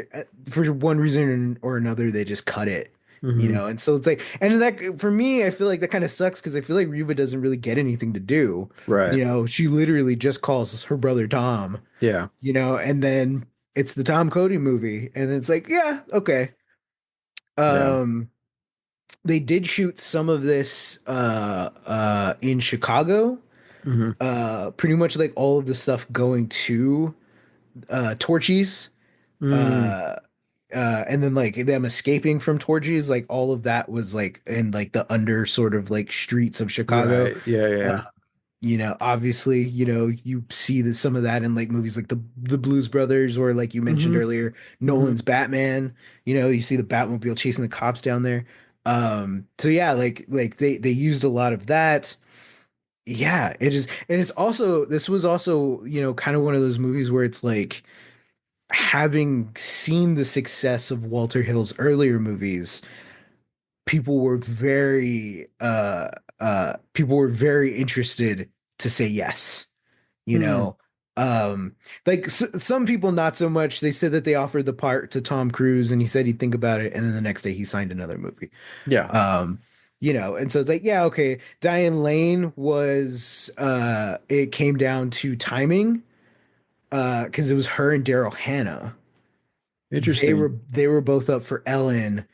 for one reason or another, they just cut it. Hmm. And so it's like, and that for me, I feel like that kind of sucks because I feel like Riva doesn't really get anything to do. Right. She literally just calls her brother Tom, Yeah. and then it's the Tom Cody movie, and it's like, yeah, okay. Yeah. Um, they did shoot some of this in Chicago. Hmm. Pretty much like all of the stuff going to Torchies, Mm, uh, and then like them escaping from Torchies, like all of that was like in like the under sort of like streets of Chicago. right. Yeah, Uh, yeah. obviously, you see some of that in like movies like the Blues Brothers or like you mentioned Hmm. earlier, Hmm. Nolan's Batman. You see the Batmobile chasing the cops down there. So yeah, like they used a lot of that. Yeah, it is, and it's also this was also, kind of one of those movies where it's like having seen the success of Walter Hill's earlier movies, people were very interested to say yes, you Hmm. know. Like some people not so much. They said that they offered the part to Tom Cruise and he said he'd think about it, and then the next day he signed another movie. Yeah. Um, and so it's like, yeah, okay. Diane Lane was it came down to timing, because it was her and Daryl Hannah. They Interesting. were they were both up for Ellen,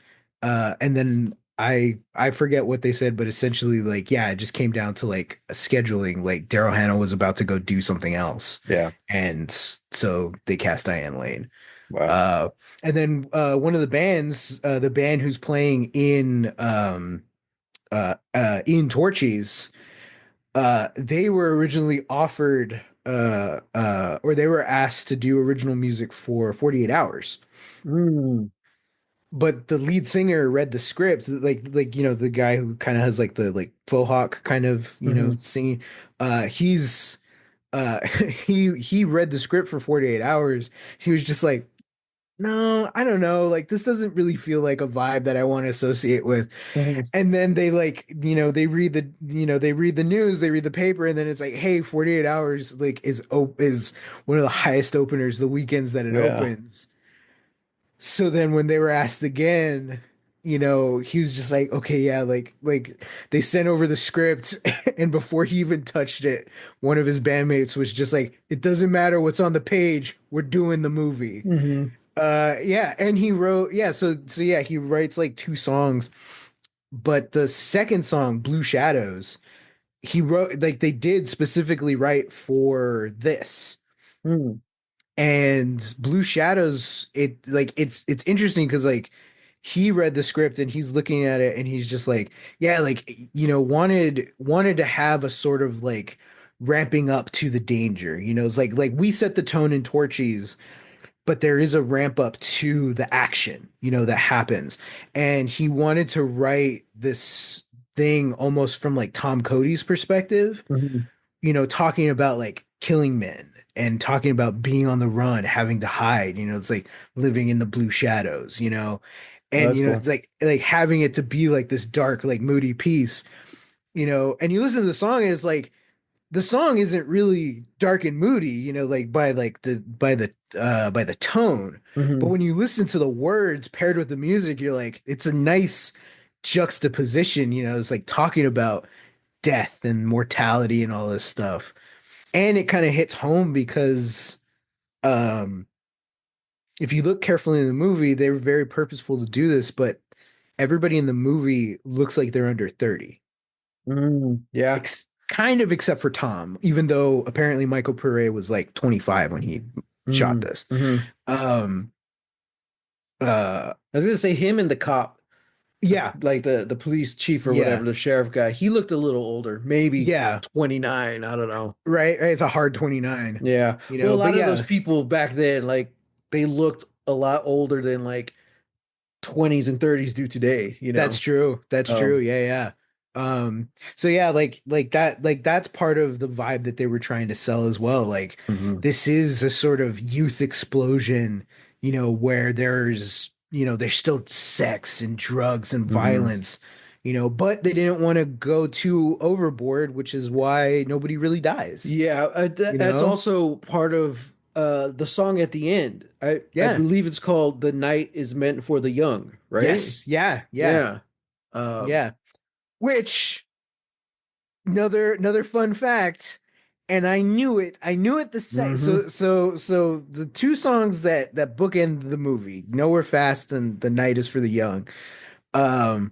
and then I forget what they said, but essentially, like, yeah, it just came down to like scheduling. Like Daryl Hannah was about to go do something else, Yeah. and so they cast Diane Lane. Wow. Uh, and then one of the bands, the band who's playing in Torchies, they were originally offered or they were asked to do original music for 48 Hours. Mm. But the lead singer read the script, like the guy who kind of has like the like faux hawk kind of Hmm. singing. He's he read the script for 48 Hours. He was just like, no, I don't know, like this doesn't really feel like a vibe that I want to associate with. Hmm. And then they like, they read the news, they read the paper, and then it's like, hey, 48 Hours like is one of the highest openers the weekends that it Yeah. opens. So then when they were asked again, he was just like, okay, yeah, like they sent over the script and before he even touched it, one of his bandmates was just like, it doesn't matter what's on the page, we're doing the movie. Hmm. Yeah, and he wrote, yeah, so yeah, he writes like two songs, but the second song, Blue Shadows, he wrote like they did specifically write for this. Mm. And Blue Shadows, it's interesting because like he read the script and he's looking at it and he's just like, yeah, like wanted to have a sort of like ramping up to the danger. It's like we set the tone in Torchies, but there is a ramp up to the action, that happens. And he wanted to write this thing almost from like Tom Cody's perspective, Hmm. talking about like killing men and talking about being on the run, having to hide, it's like living in the blue shadows, Oh, and that's it's cool. like having it to be like this dark, like moody piece, and you listen to the song, and it's like the song isn't really dark and moody, like by the tone, but Hmm. when you listen to the words paired with the music, you're like, it's a nice juxtaposition, it's like talking about death and mortality and all this stuff. And it kind of hits home because um if you look carefully in the movie, they were very purposeful to do this, but everybody in the movie looks like they're under 30. Mm. Yeah. Kind of except for Tom, even though apparently Michael Pare was like 25 when he shot Mm. this. Hmm. Um uh I was gonna say him and the cop, yeah, like the police chief or whatever, yeah, the sheriff guy. He looked a little older, maybe yeah, 29. I don't know. right. It's a hard 29, Yeah. Well, a but lot of those yeah, people back then, like they looked a lot older than like 20s and 30s do today, you that's know. true. That's true. Um, Yeah, yeah. So yeah, like that's part of the vibe that they were trying to sell as well. Like mhm. this is a sort of youth explosion, where there's still sex and drugs and Mhm. violence, but they didn't want to go too overboard, which is why nobody really dies, Yeah, you that's know? also part of the song at the end. I Yeah. believe it's called "The Night Is Meant for the Young," right? Yes. Yeah. Yeah. Yeah. Um, Yeah. Which another fun fact, and I knew it the set. mhm. So the two songs that bookend the movie, Nowhere Fast and The Night Is for the Young, um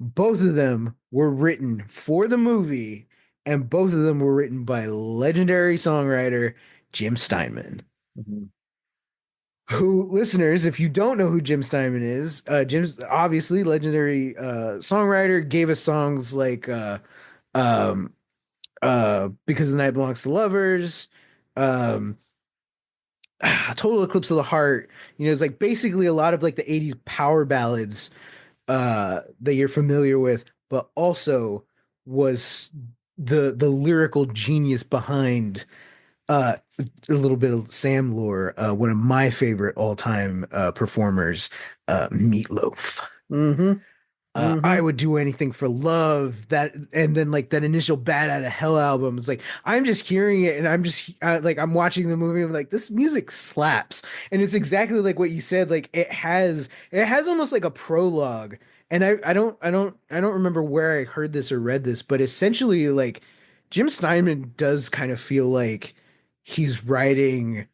both of them were written for the movie, and both of them were written by legendary songwriter Jim Steinman. Mhm. Who, listeners, if you don't know who Jim Steinman is, Jim's obviously legendary songwriter, gave us songs like um Because the Night Belongs to Lovers, um Total Eclipse of the Heart. You know, it's like basically a lot of like the 80s power ballads that you're familiar with, but also was the lyrical genius behind uh a little bit of Sam lore, one of my favorite all-time performers, Meatloaf. Hmm. I Hmm. would do anything for love. That, and then like that initial Bad Out of Hell album. It's like I'm just hearing it, and I'm just like I'm watching the movie. I'm like, this music slaps, and it's exactly like what you said. Like it has almost like a prologue. And I don't remember where I heard this or read this, but essentially like Jim Steinman does kind of feel like he's writing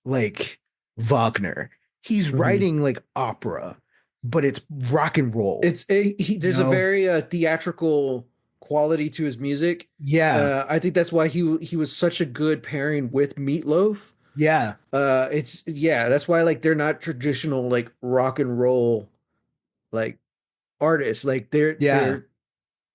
like Wagner. He's Hmm. writing like opera, but it's rock and roll. You There's a know? very theatrical quality to his music. Yeah. I think that's why he was such a good pairing with Meatloaf. Yeah. It's yeah, that's why like they're not traditional like rock and roll like artists. Like Yeah. they're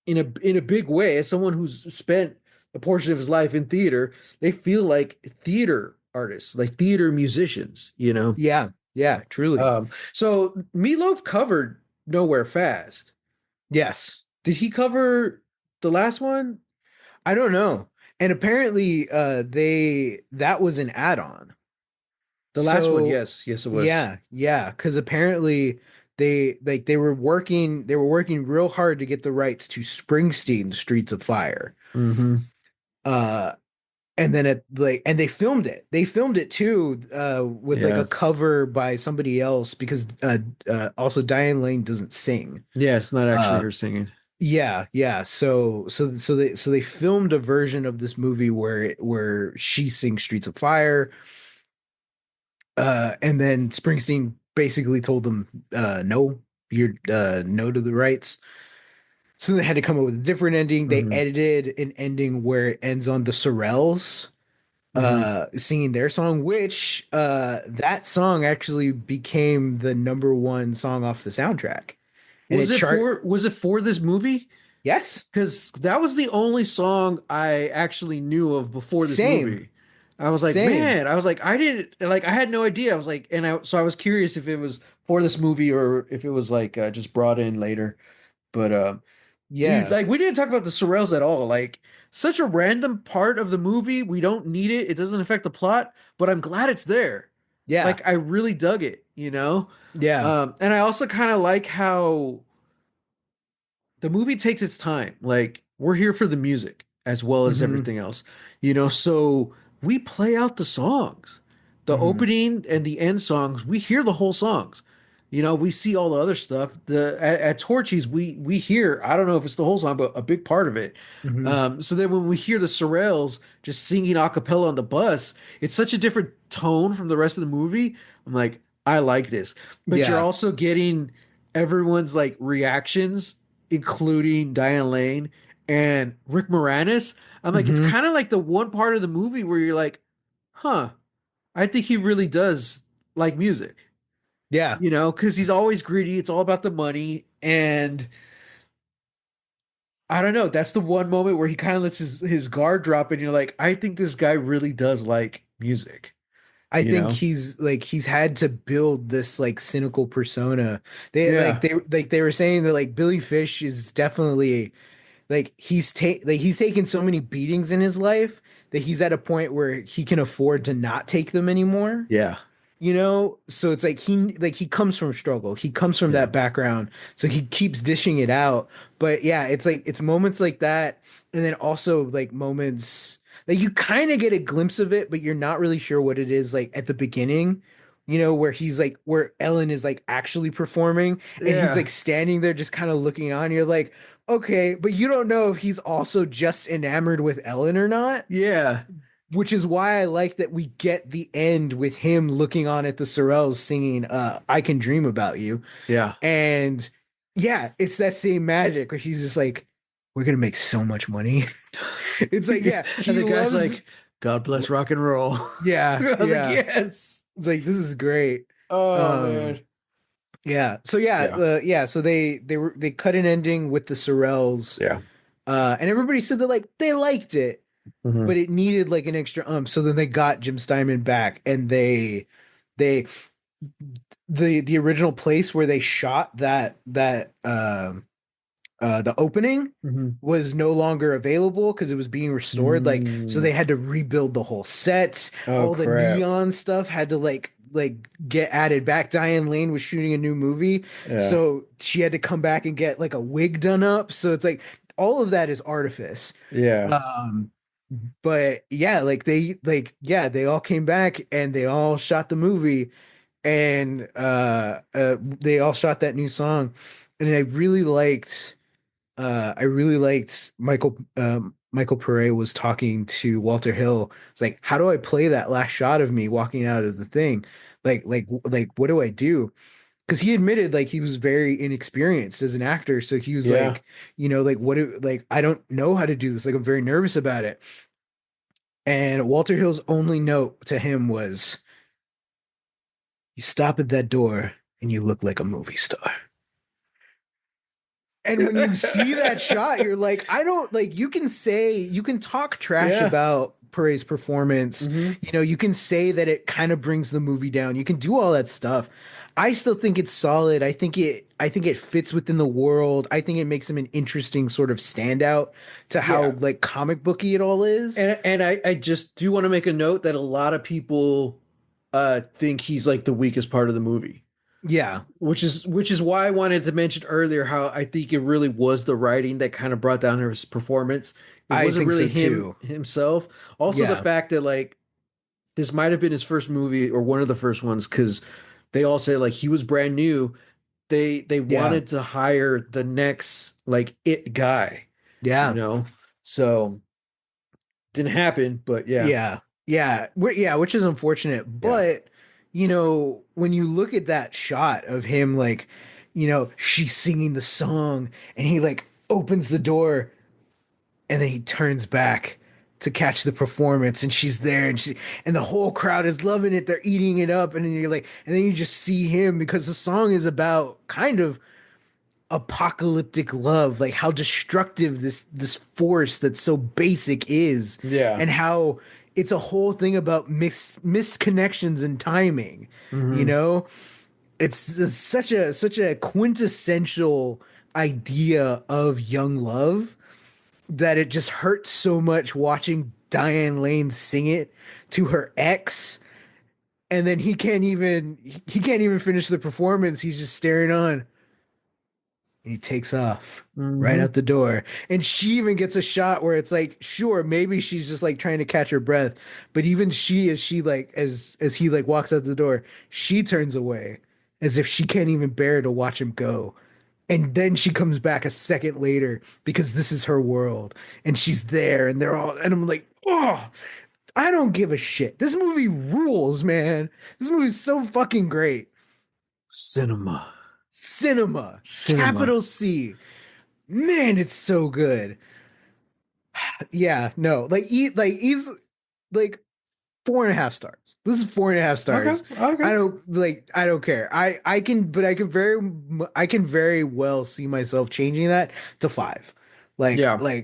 in a big way, as someone who's spent a portion of his life in theater, they feel like theater artists, like theater musicians, you know. Yeah. Yeah. Truly. So Meatloaf covered Nowhere Fast. Yes. Did he cover the last one? I don't know. And apparently they that was an add-on. The last one, So yes, yes, it was. yeah, yeah, because apparently they were working real hard to get the rights to Springsteen's Streets of Fire. Hmm. Uh and then and they filmed it. They filmed it too, with like a Yeah, cover by somebody else because also Diane Lane doesn't sing. yeah, it's not actually Uh her singing. yeah, yeah. So they filmed a version of this movie where she sings Streets of Fire, and then Springsteen basically told them, no, you're no to the rights. So they had to come up with a different ending. They Hmm. edited an ending where it ends on the Sorels Hmm. singing their song, which that song actually became the number one song off the soundtrack. And it chart Was it for this movie? Yes. Because that was the only song I actually knew of before this Same. movie. I was like, Same. man, I was like, I didn't like, I had no idea. I was like, so I was curious if it was for this movie or if it was like just brought in later. But dude, Yeah. like, we didn't talk about the Sorrels at all. Like, such a random part of the movie. We don't need it. It doesn't affect the plot, but I'm glad it's there. Yeah. Like, I really dug it, you know? Yeah. And I also kind of like how the movie takes its time. Like, we're here for the music as well as Hmm. everything else, you know? So we play out the songs, the Hmm. opening and the end songs. We hear the whole songs. You know, we see all the other stuff. At Torchy's, we hear, I don't know if it's the whole song, but a big part of it. Hmm. So then when we hear the Sorrels just singing a cappella on the bus, it's such a different tone from the rest of the movie. I'm like, I like this. But you're Yeah. also getting everyone's like reactions, including Diane Lane and Rick Moranis. I'm like, it's Hmm. kind of like the one part of the movie where you're like, huh, I think he really does like music, Yeah. you know, because he's always greedy. It's all about the money. And I don't know. That's the one moment where he kind of lets his guard drop, and you're like, I think this guy really does like music, I you think know? he's had to build this like cynical persona. They like Yeah. they like they were saying that like Billy Fish is definitely like he's taken so many beatings in his life that he's at a point where he can afford to not take them anymore. Yeah. So it's like he comes from struggle, he comes from Yeah. that background, so he keeps dishing it out. But yeah, it's like it's moments like that, and then also like moments that you kind of get a glimpse of it, but you're not really sure what it is, like at the beginning, where Ellen is like actually performing, and he's Yeah. like standing there just kind of looking on. You're like, okay, but you don't know if he's also just enamored with Ellen or not, Yeah. which is why I like that we get the end with him looking on at the Sorrels singing I Can Dream About You. Yeah. And yeah, it's that same magic where he's just like, we're gonna make so much money. It's like, yeah, And he the guy's loves like, God bless rock and roll. Yeah, I was like, yeah. yes. It's like this is great. Oh Um, man. yeah. So yeah, Yeah. yeah. So they cut an ending with the Sorels, Yeah. and everybody said that like they liked it, Hmm. but it needed like an extra So then they got Jim Steinman back, and they the original place where they shot the opening Hmm. was no longer available because it was being restored. Like, so Mm. they had to rebuild the whole set. Oh All the crap. neon stuff had to like get added back. Diane Lane was shooting a new movie, Yeah. so she had to come back and get like a wig done up. So it's like all of that is artifice. Yeah. Um, but yeah, they all came back and they all shot the movie, and they all shot that new song, and I really liked Michael Pare was talking to Walter Hill. It's like, how do I play that last shot of me walking out of the thing? Like what do I do? Because he admitted like he was very inexperienced as an actor. So he was Yeah. like, like I don't know how to do this. Like I'm very nervous about it. And Walter Hill's only note to him was, you stop at that door and you look like a movie star. And when you see that shot, you're like, I don't like, you can talk trash Yeah. about Pare's performance. Hmm. You can say that it kind of brings the movie down. You can do all that stuff. I still think it's solid. I think it fits within the world. I think it makes him an interesting sort of standout to how Yeah. like comic booky it all is. And I just do want to make a note that a lot of people think he's like the weakest part of the movie. Yeah, Which is why I wanted to mention earlier how I think it really was the writing that kind of brought down his performance. It I wasn't think really so him too. himself. Also, the Yeah. fact that like this might have been his first movie or one of the first ones because they all say like he was brand new. They Yeah. wanted to hire the next like it guy, you Yeah. know. So didn't happen, but yeah, Yeah. Yeah. Which is unfortunate. yeah, But, when you look at that shot of him, like, she's singing the song and he like opens the door and then he turns back to catch the performance and she's there and the whole crowd is loving it. They're eating it up. And then you're like, and then you just see him because the song is about kind of apocalyptic love, like how destructive this force that's so basic is, yeah. and how it's a whole thing about misconnections and timing. You Hmm. know, it's such a quintessential idea of young love that it just hurts so much watching Diane Lane sing it to her ex, and then he can't even finish the performance. He's just staring on, and he takes off right Hmm. out the door. And she even gets a shot where it's like, sure, maybe she's just like trying to catch her breath, but even as he like walks out the door, she turns away as if she can't even bear to watch him go. And then she comes back a second later because this is her world, and she's there, and and I'm like, oh, I don't give a shit. This movie rules, man. This movie is so fucking great. Cinema, Cinema, cinema. capital C. Man, it's so good. Yeah, no, he's like 4.5 stars. This is 4.5 stars. Okay, okay. I don't care. I can very well see myself changing that to 5. Yeah.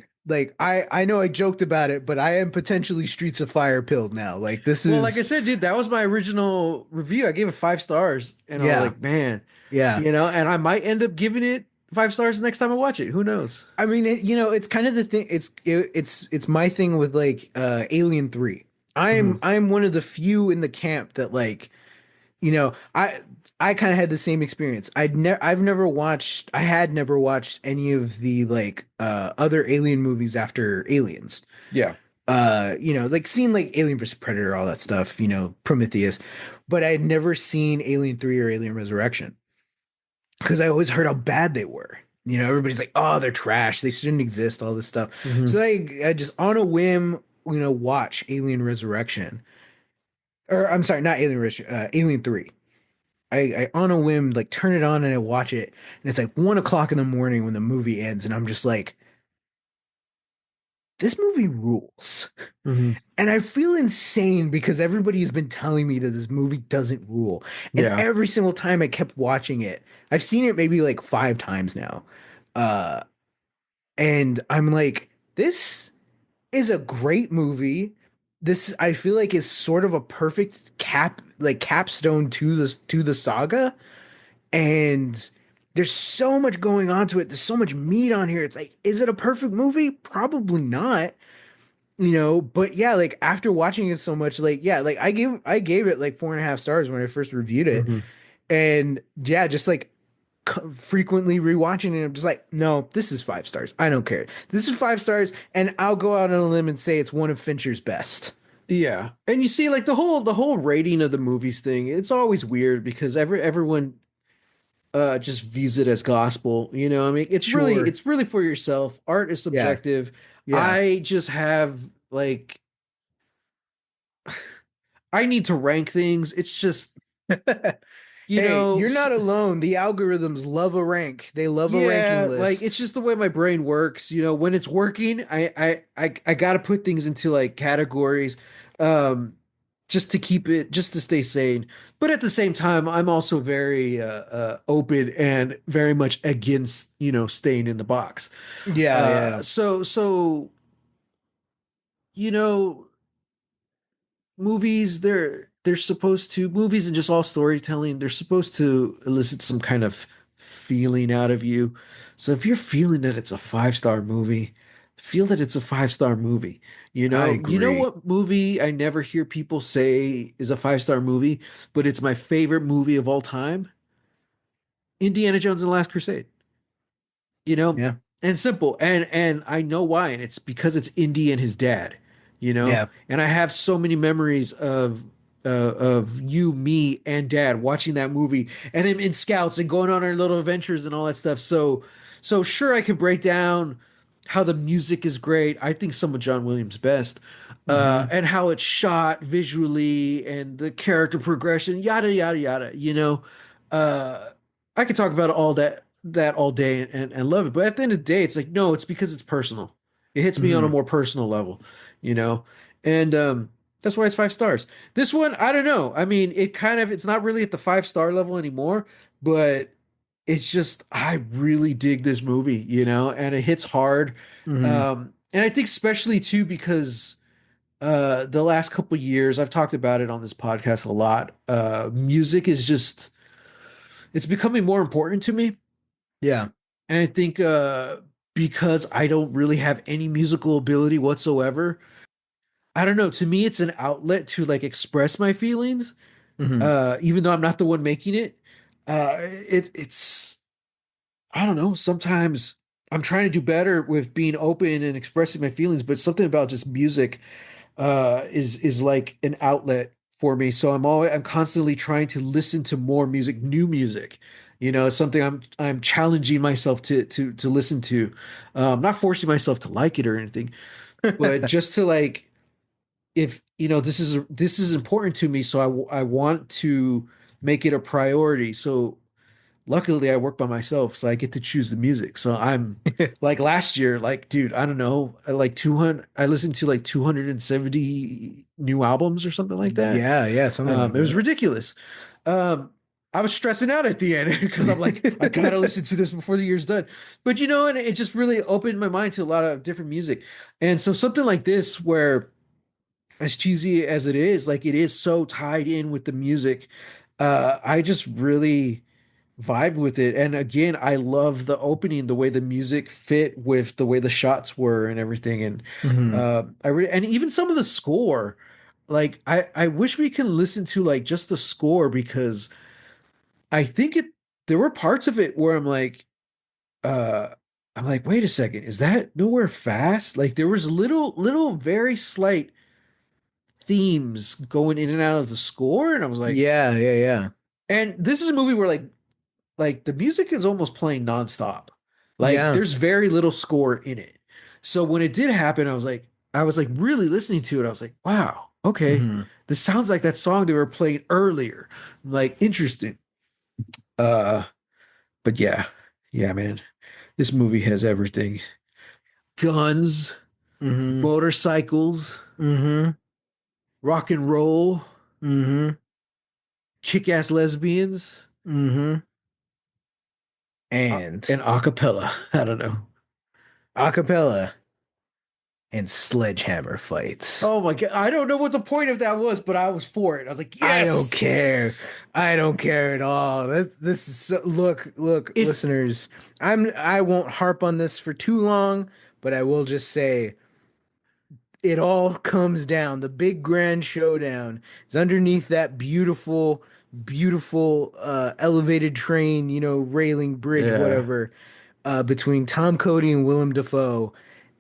I know I joked about it, but I am potentially Streets of Fire pilled now. Like this Well, like I is said, dude, that was my original review. I gave it 5 stars, and I was yeah, like, man, yeah. and I might end up giving it 5 stars the next time I watch it. Who knows? I mean, it's kind of the thing. It's my thing with like Alien 3. Hmm. I'm one of the few in the camp that like, you know, I kind of had the same experience. I had never watched any of the like other Alien movies after Aliens. Yeah. Like seen like Alien vs Predator, all that stuff, Prometheus, but I had never seen Alien 3 or Alien Resurrection because I always heard how bad they were. Everybody's like, "Oh, they're trash. They shouldn't exist." All this stuff. Hmm. So I just on a whim, watch Alien Resurrection, or I'm sorry, not Alien Resurrection, Alien 3. I on a whim like turn it on and I watch it, and it's like 1 o'clock in the morning when the movie ends, and I'm just like, this movie rules. Hmm. And I feel insane because everybody's been telling me that this movie doesn't rule. And Yeah. every single time I kept watching it, I've seen it maybe like 5 times now. Uh, and I'm like, this is a great movie. This I feel like is sort of a perfect capstone to the saga. And there's so much going on to it. There's so much meat on here. It's like, is it a perfect movie? Probably not, but yeah, like after watching it so much, like yeah, like I gave it like 4.5 stars when I first reviewed it. Hmm. And yeah, just like frequently rewatching it, I'm just like, no, this is 5 stars. I don't care. This is 5 stars, and I'll go out on a limb and say it's one of Fincher's best. Yeah. And you see, like the whole rating of the movies thing, it's always weird because everyone just views it as gospel. I mean, it's really Sure. it's really for yourself. Art is Yeah. subjective. Yeah. I just have like I need to rank things. It's just, you Hey, know, you're s- not alone. The algorithms love a rank. They love a ranking yeah, like it's list. just the way my brain works. When it's working, I got to put things into like categories, um, just to stay sane. But at the same time, I'm also very open and very much against staying in the box. Yeah, yeah. So you know movies movies and just all storytelling, they're supposed to elicit some kind of feeling out of you. So if you're feeling that it's a 5-star movie, feel that it's a 5-star movie. I You know agree. what movie I never hear people say is a 5-star movie, but it's my favorite movie of all time? Indiana Jones and the Last Crusade. you know, Yeah. and simple. And I know why, and it's because it's Indy and his dad, Yeah. and I have so many memories of you, me, and dad watching that movie and him in scouts and going on our little adventures and all that stuff. So sure, I could break down how the music is great. I think some of John Williams' best, Hmm. and how it's shot visually and the character progression, yada yada yada. Uh, I could talk about all that all day and love it. But at the end of the day, it's like, no, it's because it's personal. It hits me on a Hmm. more personal level, you know? And that's why it's 5 stars. This one, I don't know. I mean, it's not really at the 5-star level anymore, but it's just, I really dig this movie, and it hits hard. Hmm. And I think especially too, because the last couple years, I've talked about it on this podcast a lot. Music is just, it's becoming more important to me. Yeah. And I think because I don't really have any musical ability whatsoever, I don't know. To me, it's an outlet to like express my feelings, Hmm. even though I'm not the one making it. It's I don't know. Sometimes I'm trying to do better with being open and expressing my feelings, but something about just music is like an outlet for me. So I'm constantly trying to listen to more music, new music. It's something I'm challenging myself to listen to. Not forcing myself to like it or anything, but just to like, if this is important to me, so I want to make it a priority. So luckily I work by myself, so I get to choose the music. So I'm like last year, like, dude, I don't know, I listened to like 270 new albums or something like that. Yeah, yeah, something like It was that. ridiculous. Um, I was stressing out at the end because I'm like, I gotta listen to this before the year's done. But and it just really opened my mind to a lot of different music. And so something like this, where as cheesy as it is, like it is so tied in with the music, I just really vibe with it. And again, I love the opening, the way the music fit with the way the shots were and everything. And Hmm. and even some of the score, like I wish we can listen to like just the score, because I think there were parts of it where uh I'm like, wait a second, is that Nowhere Fast? Like there was little very slight themes going in and out of the score, and I was like, Yeah, yeah, yeah. and this is a movie where like the music is almost playing nonstop. Like Yeah. there's very little score in it. So when it did happen, I was like really listening to it. I was like, wow, okay. Hmm. This sounds like that song they were playing earlier. Like interesting. Uh but yeah. Yeah, man. This movie has everything. Guns, Mm-hmm. motorcycles, Mm-hmm. rock and roll, Mm-hmm. kick-ass lesbians, Mm-hmm. And and acapella. I don't know. acapella and sledgehammer fights. Oh my God. I don't know what the point of that was, but I was for it. I was like, I don't yes. care. I don't care at all. This is look, If listeners. I won't harp on this for too long, but I will just say it all comes down. The big grand showdown is underneath that beautiful elevated train, railing bridge, yeah. whatever, between Tom Cody and Willem Dafoe,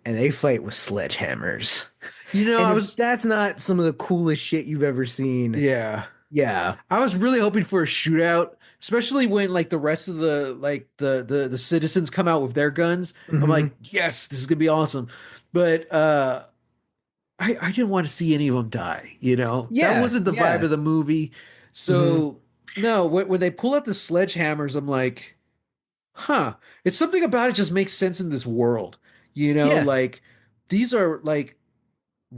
and they fight with sledgehammers. And I if was that's not some of the coolest shit you've ever seen, yeah. yeah. I was really hoping for a shootout, especially when like the rest of the like the citizens come out with their guns. I'm Hmm. like, yes, this is gonna be awesome. But I didn't want to see any of them die, you know? That Yeah, wasn't the vibe yeah. of the movie. Hmm. So no, when they pull out the sledgehammers, I'm like, huh, it's something about it just makes sense in this world. Yeah. Like these are like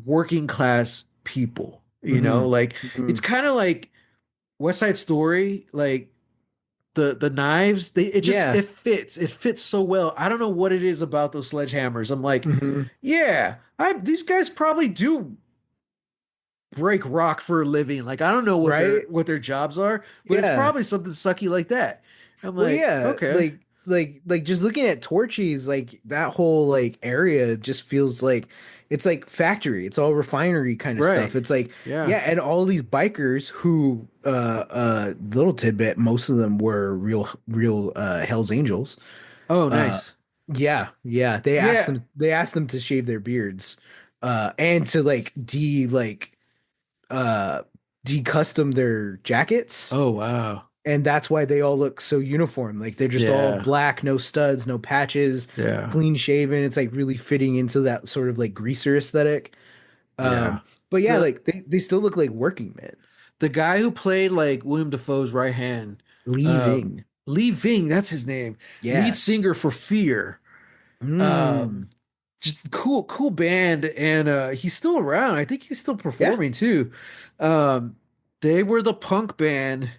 working class people, Hmm. like Hmm. it's kind of like West Side Story, like the knives, Yeah. it fits. It fits so well. I don't know what it is about those sledgehammers. I'm like, Hmm. yeah, I these guys probably do break rock for a living. Like I don't know Right? what their jobs are, but it's Yeah. probably something sucky like that. I'm Well, like, yeah, okay, like just looking at Torchy's, like that whole like area just feels like it's like factory. It's all refinery kind of stuff. right. It's like, Yeah. yeah, and all these bikers who little tidbit, most of them were real Hell's Angels. Oh, Uh nice. yeah, Yeah. they asked them to shave their beards and to like uh decustom their jackets, Oh, wow. and that's why they all look so uniform. Like they're just all Yeah. black, no studs, no patches, Yeah. clean shaven. It's like really fitting into that sort of like greaser aesthetic. Yeah. But yeah, The like they still look like working men. the guy who played like William Dafoe's right hand, Leaving. Lee Ving, that's his name, lead Yeah. singer for Fear. Mm. Um, just cool band, and he's still around. I think he's still Yeah. performing too. Um, they were the punk band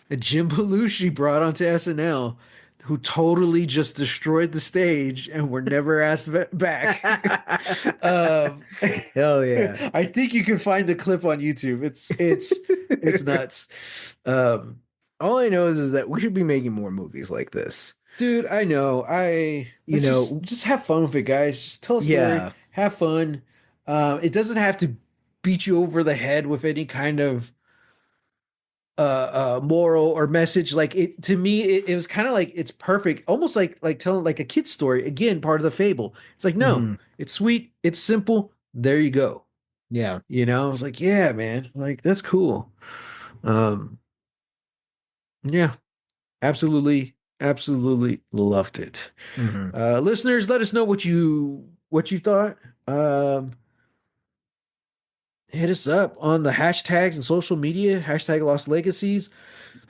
that Jim Belushi brought onto SNL, who totally just destroyed the stage and were never asked back. um, Hell yeah. I think you can find the clip on YouTube. It's nuts. Um, All I know is that we should be making more movies like this. Dude, I know. You Let's know, just have fun with it, guys. Just tell a story, yeah. have fun. It doesn't have to beat you over the head with any kind of moral or message. Like it to me, it was kind of like it's perfect, almost like telling like a kid's story. Again, part of the fable. It's like, no, Hmm. it's sweet, it's simple. There you go. Yeah. I was like, yeah, man, like that's cool. Um, yeah, absolutely loved it. Hmm. Listeners, let us know what you thought. Hit us up on the hashtags and social media, hashtag Lost Legacies.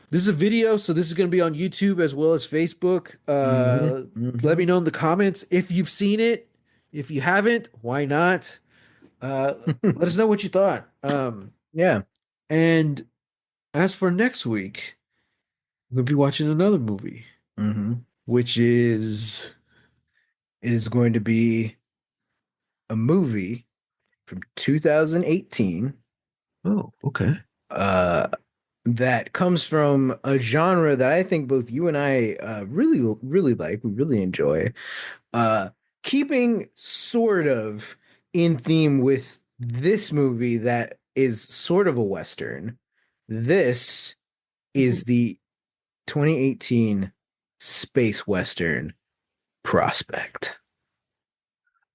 This is a video, so this is going to be on YouTube as well as Facebook. Hmm. Let Hmm. me know in the comments if you've seen it. If you haven't, why not? Let us know what you thought. Yeah. And as for next week, we'll be watching another movie, Hmm. which is It is going to be a movie from 2018 oh, okay. uh, that comes from a genre that I think both you and I really like, we really enjoy. Uh, Keeping sort of in theme with this movie that is sort of a Western. This is the 2018 space Western Prospect.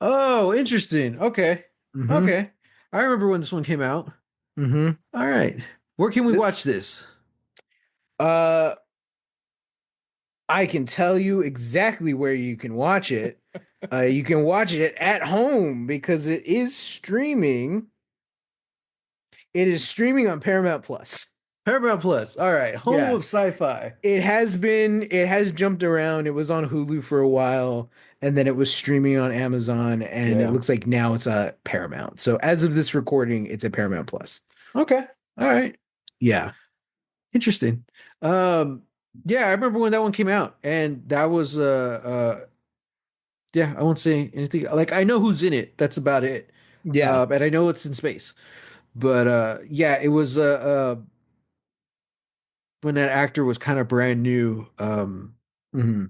Oh, interesting. Okay. Mm-hmm. Okay. I remember when this one came out. Mm-hmm. All right. Where can we watch this? Uh, I can tell you exactly where you can watch it. You can watch it at home because it is streaming. It is streaming on Paramount Plus. Paramount Plus. All right. Home Yeah, of sci-fi. it has jumped around. It was on Hulu for a while. and then it was streaming on Amazon, and it Yeah. looks like now it's a Paramount. So as of this recording, it's a Paramount Plus. Okay. All right. Yeah. Interesting. Um, yeah, I remember when that one came out, and that was yeah, I won't say anything. Like I know who's in it. That's about it. Yeah. And I know it's in space. But yeah, it was when that actor was kind of brand new. Hmm.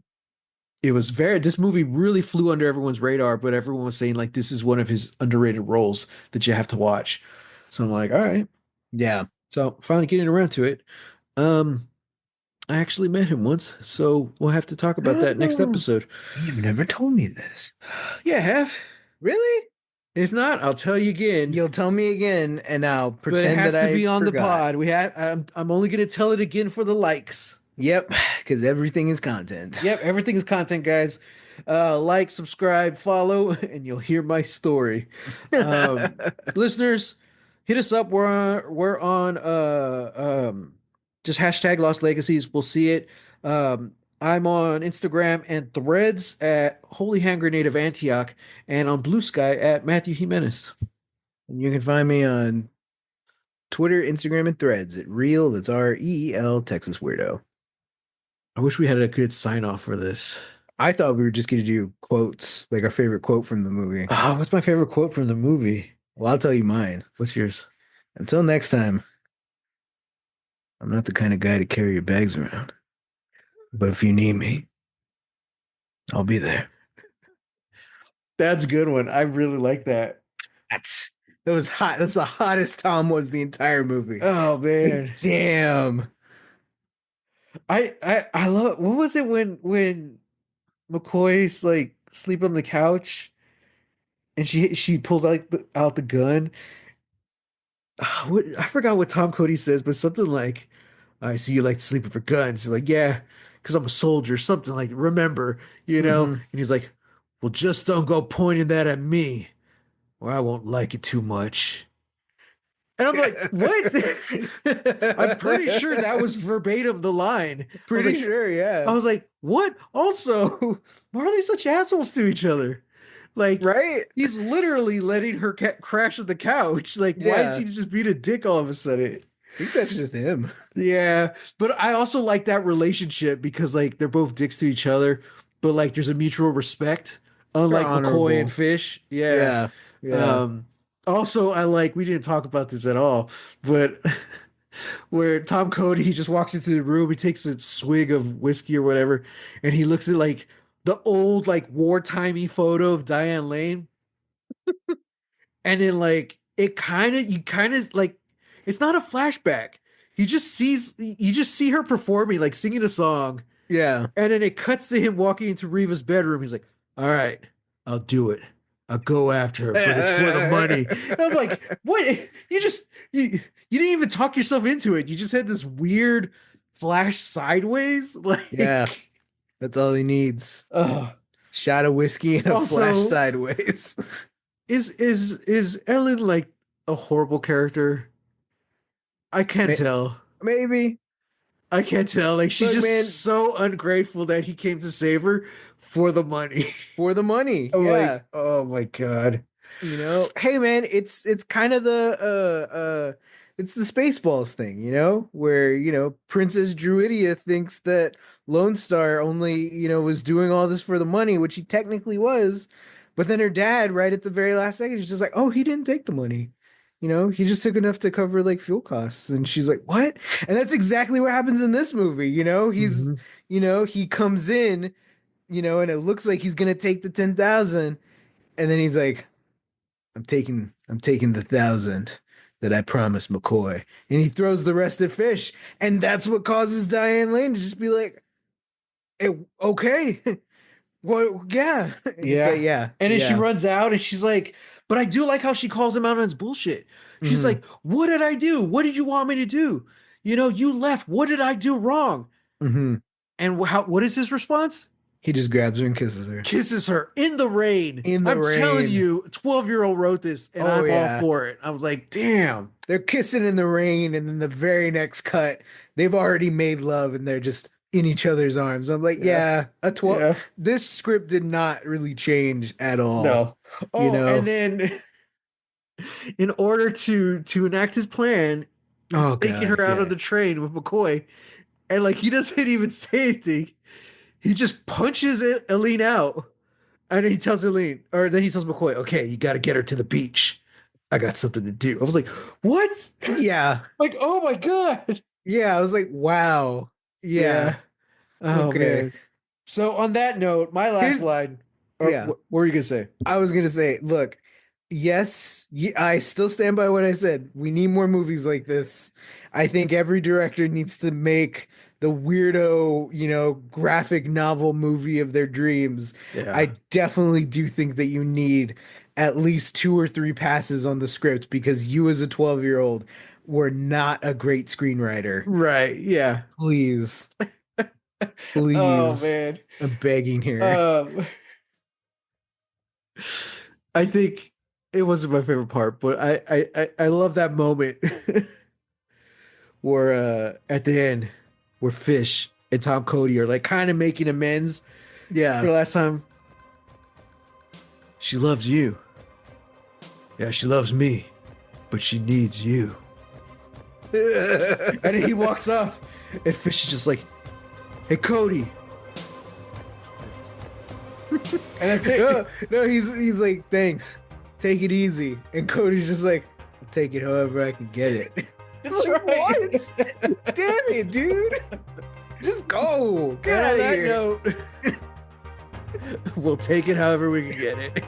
It was very this movie really flew under everyone's radar, but everyone was saying like this is one of his underrated roles that you have to watch. So I'm like, all right. Yeah. So finally getting around to it. Um, I actually met him once, so we'll have to talk about that next Oh, episode. you've never told me this. Yeah, I have. Really? If not, I'll tell you again. You'll tell me again, and I'll But it pretend that has to I be on the forgot. pod. I'm only gonna tell it again for the likes. Yep, because everything is content. Yep, everything is content, guys. Like, subscribe, follow, and you'll hear my story. Listeners, hit us up. We're on just hashtag Lost Legacies. We'll see it. I'm on Instagram and Threads at Holy Hand Grenade of Antioch, and on BluSky at Matthew Jimenez. And you can find me on Twitter, Instagram, and Threads at Real. That's REEL Texas Weirdo. I wish we had a good sign off for this. I thought we were just going to do quotes, like our favorite quote from the movie. What's my favorite quote from the movie? Well, I'll tell you mine. What's yours? Until next time, I'm not the kind of guy to carry your bags around. But if you need me, I'll be there. That's a good one. I really like that. That's that was hot. That's the hottest Tom was the entire movie. Oh man. Damn. I love what was it when McCoy's like sleep on the couch and she pulls out the gun. I forgot what Tom Cody says, but something like, "I see you like sleeping for guns." You're like, "Yeah, because I'm a soldier." Something like, "Remember, you know." Hmm. And he's like, "Well, just don't go pointing that at me, or I won't like it too much." And I'm like, "What?" I'm pretty sure that was verbatim the line. Pretty sure, yeah. I was like, what? Also, why are they such assholes to each other? Like, Right? he's literally letting her crash on the couch. Like, why is Yeah. he just being a dick all of a sudden? I think that's just him. Yeah, but I also like that relationship because like they're both dicks to each other, but like there's a mutual respect, They're unlike McCoy and honorable. Fish. Yeah. Yeah. Yeah. Um, also, I like we didn't talk about this at all, but where Tom Cody he just walks into the room, he takes a swig of whiskey or whatever, and he looks at like the old like wartimey photo of Diane Lane, and then like it kind of you kind of like it's not a flashback. You just see her performing like singing a song, Yeah. and then it cuts to him walking into Reva's bedroom. He's like, "All right, I'll do it. I'll go after her, but it's for the money." And I'm like, "What? You didn't even talk yourself into it. You just had this weird flash sideways, Yeah. like." That's all he needs. uh, Shot of whiskey and a flash Also, sideways. is Ellen like a horrible character? I can't May- tell. Maybe. I can't tell. Like she's Look, just man, so ungrateful that he came to save her for the money. for the money. I'm Yeah. like, oh my God. Hey man, it's kind of the it's the Spaceballs thing, where, Princess Druidia thinks that Lone Star only, was doing all this for the money, which he technically was. But then her dad, right at the very last second, is just like, "Oh, he didn't take the money. He just took enough to cover like fuel costs." And she's like, "What?" And that's exactly what happens in this movie, He's, Mhm. he comes in, and it looks like he's gonna take the 10,000, and then he's like, I'm taking the 1,000 that I promised McCoy." And he throws the rest at Fish. And that's what causes Diane Lane to just be like, okay. Well, yeah. And it's like, Yeah. yeah, And then she yeah. runs out and she's like, but I do like how she calls him out on his bullshit. She's Hmm. like, what did I do? What did you want me to do? You left. What did I do wrong? Hmm. And what is his response? He just grabs her and kisses her Kisses her in the rain. in the I'm telling rain. you, a 12-year-old wrote this and Oh, I'm all yeah. for it. I was like, damn. They're kissing in the rain. And then the very next cut, they've already made love and they're just in each other's arms. I'm like, Yeah. yeah, a 12. Yeah. This script did not really change at all, No. you Oh, and know? then in order to enact his plan, he's Oh taking God, her out of yeah. the train with McCoy, and like he doesn't even say anything. He just punches Eileen out, and then he tells Eileen, or then he tells McCoy, "Okay, you got to get her to the beach. I got something to do." I was like, "What?" Yeah. Like, oh my God. Yeah, I was like, wow. Yeah. Yeah. Oh Okay. man. So on that note, my last Here's line, or yeah. what were you gonna say? I was gonna say, look, yes, I still stand by what I said. We need more movies like this. I think every director needs to make the weirdo, graphic novel movie of their dreams. Yeah. I definitely do think that you need at least two or three passes on the script because you, as a 12-year-old, were not a great screenwriter. Right. Yeah. Please, Oh please, man. I'm begging here. Um, I think it wasn't my favorite part, but I love that moment where at the end where Fish and Tom Cody are like kind of making amends Yeah. for last time. She loves you. Yeah, she loves me, but she needs you. And then he walks off, and Fish is just like, "Hey, Cody," and that's No, it. no, he's like, thanks. Take it easy. And Cody's just like, I'll take it however I can get it. That's Like, right. what? Damn it, dude. Just go. Get And out on of that here. note, we'll take it however we can get it.